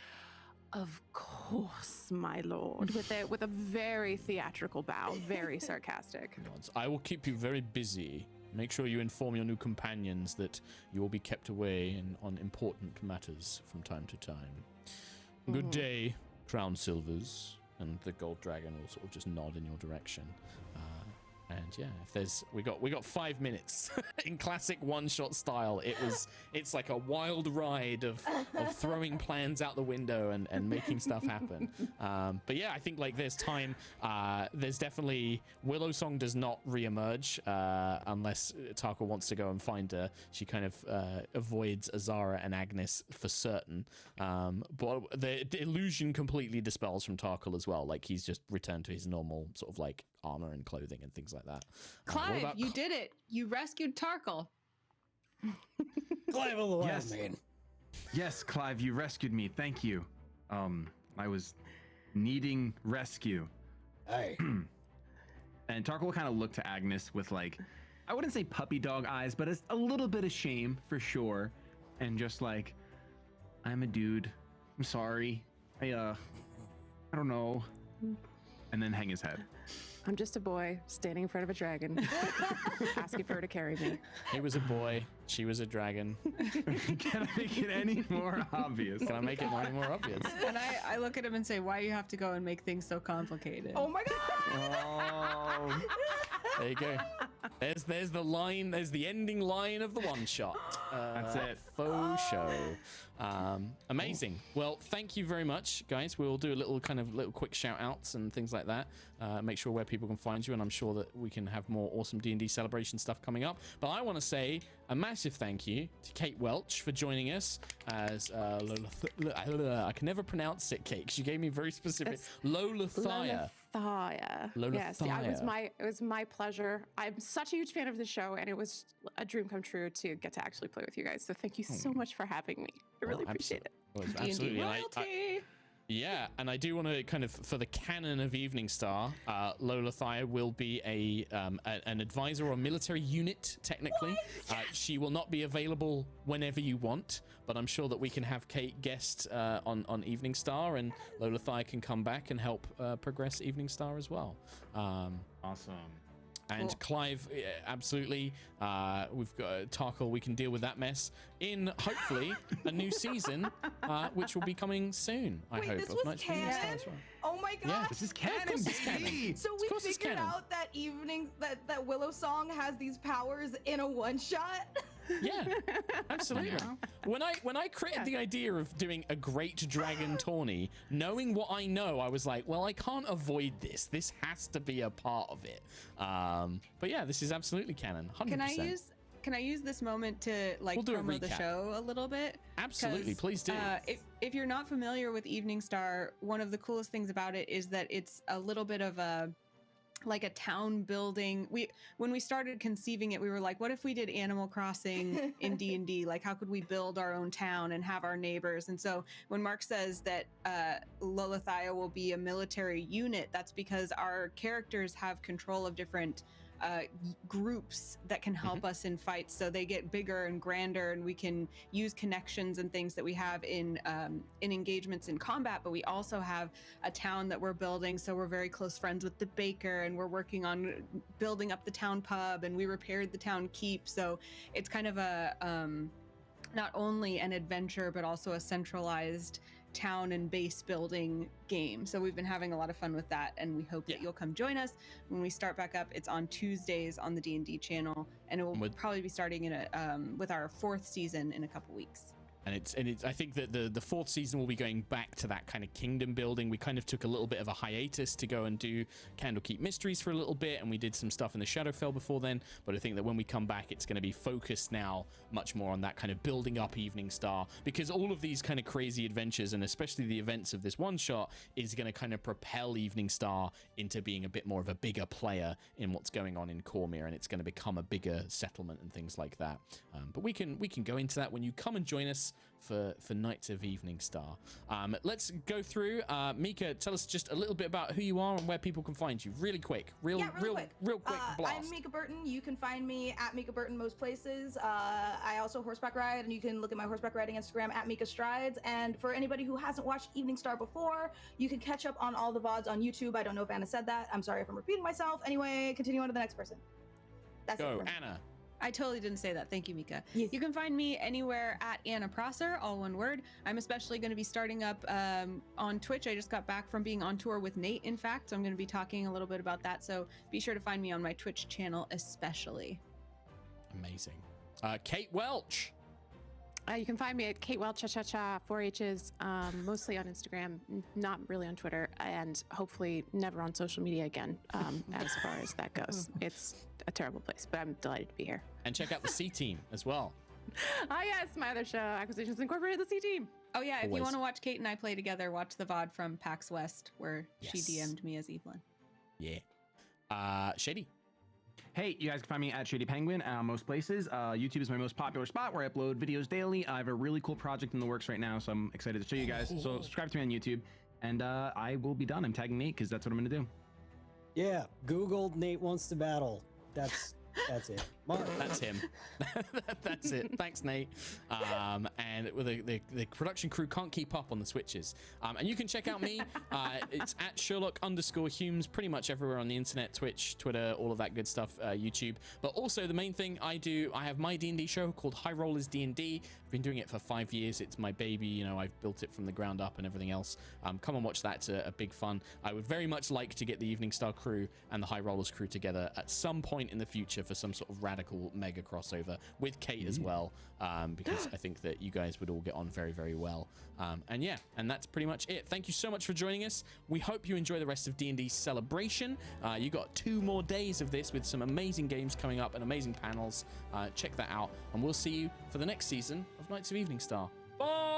of course, my lord, with a very theatrical bow, very sarcastic. I will keep you very busy. Make sure you inform your new companions that you will be kept away on important matters from time to time. Good day, Crown Silvers. And the gold dragon will sort of just nod in your direction. And yeah, if we got 5 minutes in classic one-shot style. It's like a wild ride of throwing plans out the window and making stuff happen. But yeah, I think like there's time. There's definitely Willow Song does not reemerge unless Tarkle wants to go and find her. She kind of avoids Azara and Agnes for certain. But the illusion completely dispels from Tarkle as well. Like he's just returned to his normal sort of like armor and clothing and things like that. Clive, you did it. You rescued Tarkle. Clive of the Wild Man. Yes, Clive, you rescued me. Thank you. I was needing rescue. Hey. And Tarkle will kind of look to Agnes with like, I wouldn't say puppy dog eyes, but a little bit of shame for sure. And just like, I'm a dude. I'm sorry. don't know. And then hang his head. I'm just a boy standing in front of a dragon, asking for her to carry me. He was a boy. She was a dragon. Can I make it any more obvious? Can I make it any more obvious? And I look at him and say, why you have to go and make things so complicated? Oh my god! Oh, there you go. There's the line. There's the ending line of the one shot. That's it. Faux show. Amazing. Well, thank you very much, guys. We'll do a little quick shout outs and things like that. Make sure where people can find you, and I'm sure that we can have more awesome D&D celebration stuff coming up. But I want to say a massive thank you to Kate Welch for joining us as I can never pronounce it, Kate, because you gave me very specific. Lolathia. Yes, yeah, it was my pleasure. I'm such a huge fan of the show, and it was a dream come true to get to actually play with you guys. So thank you so much for having me. I really appreciate it. Well, absolutely. Royalty. Yeah, and I do want to kind of, for the canon of Evening Star, Lolathia will be an advisor or a military unit, technically. She will not be available whenever you want, but I'm sure that we can have Kate guest on Evening Star, and Lolathia can come back and help progress Evening Star as well. Awesome. And Cool. Clive, absolutely. We've got Tarkle. We can deal with that mess in hopefully a new season, which will be coming soon. I Wait, hope. this of was Knights of Evening Star canon? as well. Oh my Yeah. god! This is Of canon, course it's canon. baby. So Of we course it's figured canon. out that evening that Willow Song has these powers in a one shot. Yeah, absolutely. When I created the idea of doing a Great Dragon Tourney, knowing what I know, I was like, well, I can't avoid this. This has to be a part of it. But yeah, this is absolutely canon. 100%. Can I use this moment to We'll do a promo the recap. show a little bit? Absolutely, 'Cause, please do. If you're not familiar with Evening Star, one of the coolest things about it is that it's a little bit of a town building. When we started conceiving it, we were like, what if we did Animal Crossing in D&D? Like, how could we build our own town and have our neighbors? And so when Mark says that Lolathia will be a military unit, that's because our characters have control of different groups that can help us in fights, so they get bigger and grander, and we can use connections and things that we have in engagements in combat. But we also have a town that we're building, so we're very close friends with the baker, and we're working on building up the town pub, and we repaired the town keep. So it's kind of a not only an adventure but also a centralized town and base building game. So we've been having a lot of fun with that, and we hope that you'll come join us when we start back up. It's on Tuesdays on the D&D channel, and it will probably be starting in with our 4th season in a couple weeks. And it's I think that the 4th season will be going back to that kind of kingdom building. We kind of took a little bit of a hiatus to go and do Candlekeep Mysteries for a little bit, and we did some stuff in the Shadowfell before then. But I think that when we come back, it's going to be focused now much more on that kind of building up Evening Star, because all of these kind of crazy adventures, and especially the events of this one shot, is going to kind of propel Evening Star into being a bit more of a bigger player in what's going on in Cormyr, and it's going to become a bigger settlement and things like that. But we can go into that when you come and join us for Knights of Evening Star. Let's go through. Mica, tell us just a little bit about who you are and where people can find you. Really quick. Real quick blast. I'm Mica Burton. You can find me at Mica Burton most places. I also horseback ride, and you can look at my horseback riding Instagram at Mica Strides. And for anybody who hasn't watched Evening Star before, you can catch up on all the VODs on YouTube. I don't know if Anna said that. I'm sorry if I'm repeating myself. Anyway, continue on to the next person. That's Go, it for me. Anna. I totally didn't say that. Thank you, Mica. Yes. You can find me anywhere at Anna Prosser, all one word. I'm especially going to be starting up on Twitch. I just got back from being on tour with Nate, in fact, so I'm going to be talking a little bit about that. So be sure to find me on my Twitch channel, especially. Amazing. Kate Welch. You can find me at Kate Welch, 4 H's, mostly on Instagram, not really on Twitter, and hopefully never on social media again, as far as that goes. It's a terrible place, but I'm delighted to be here. And check out the C Team as well. Yes, my other show, Acquisitions Incorporated, the C Team. Oh yeah, if Always. you want to watch Kate and I play together, watch the VOD from PAX West where she Yes. DM'd me as Evelyn. Yeah. Shady. Hey, you guys can find me at Shady Penguin most places. YouTube is my most popular spot where I upload videos daily. I have a really cool project in the works right now, so I'm excited to show you guys. So subscribe to me on YouTube, and I will be done. I'm tagging Nate because that's what I'm going to do. Yeah, Google Nate Wants to Battle. That's it. That's him. That's it. Thanks, Nate. And the production crew can't keep up on the switches. And you can check out me. It's at Sherlock_Hulmes, pretty much everywhere on the internet, Twitch, Twitter, all of that good stuff, YouTube. But also the main thing I do, I have my D&D show called High Rollers D&D. I've been doing it for 5 years. It's my baby. You know, I've built it from the ground up and everything else. Come and watch that. It's a big fun. I would very much like to get the Evening Star crew and the High Rollers crew together at some point in the future for some sort of radical mega crossover with Kate as well, because I think that you guys would all get on very, very well. And yeah, and that's pretty much it. Thank you so much for joining us. We hope you enjoy the rest of D&D Celebration. You got 2 more days of this with some amazing games coming up and amazing panels. Check that out, and we'll see you for the next season of Knights of Evening Star. Bye!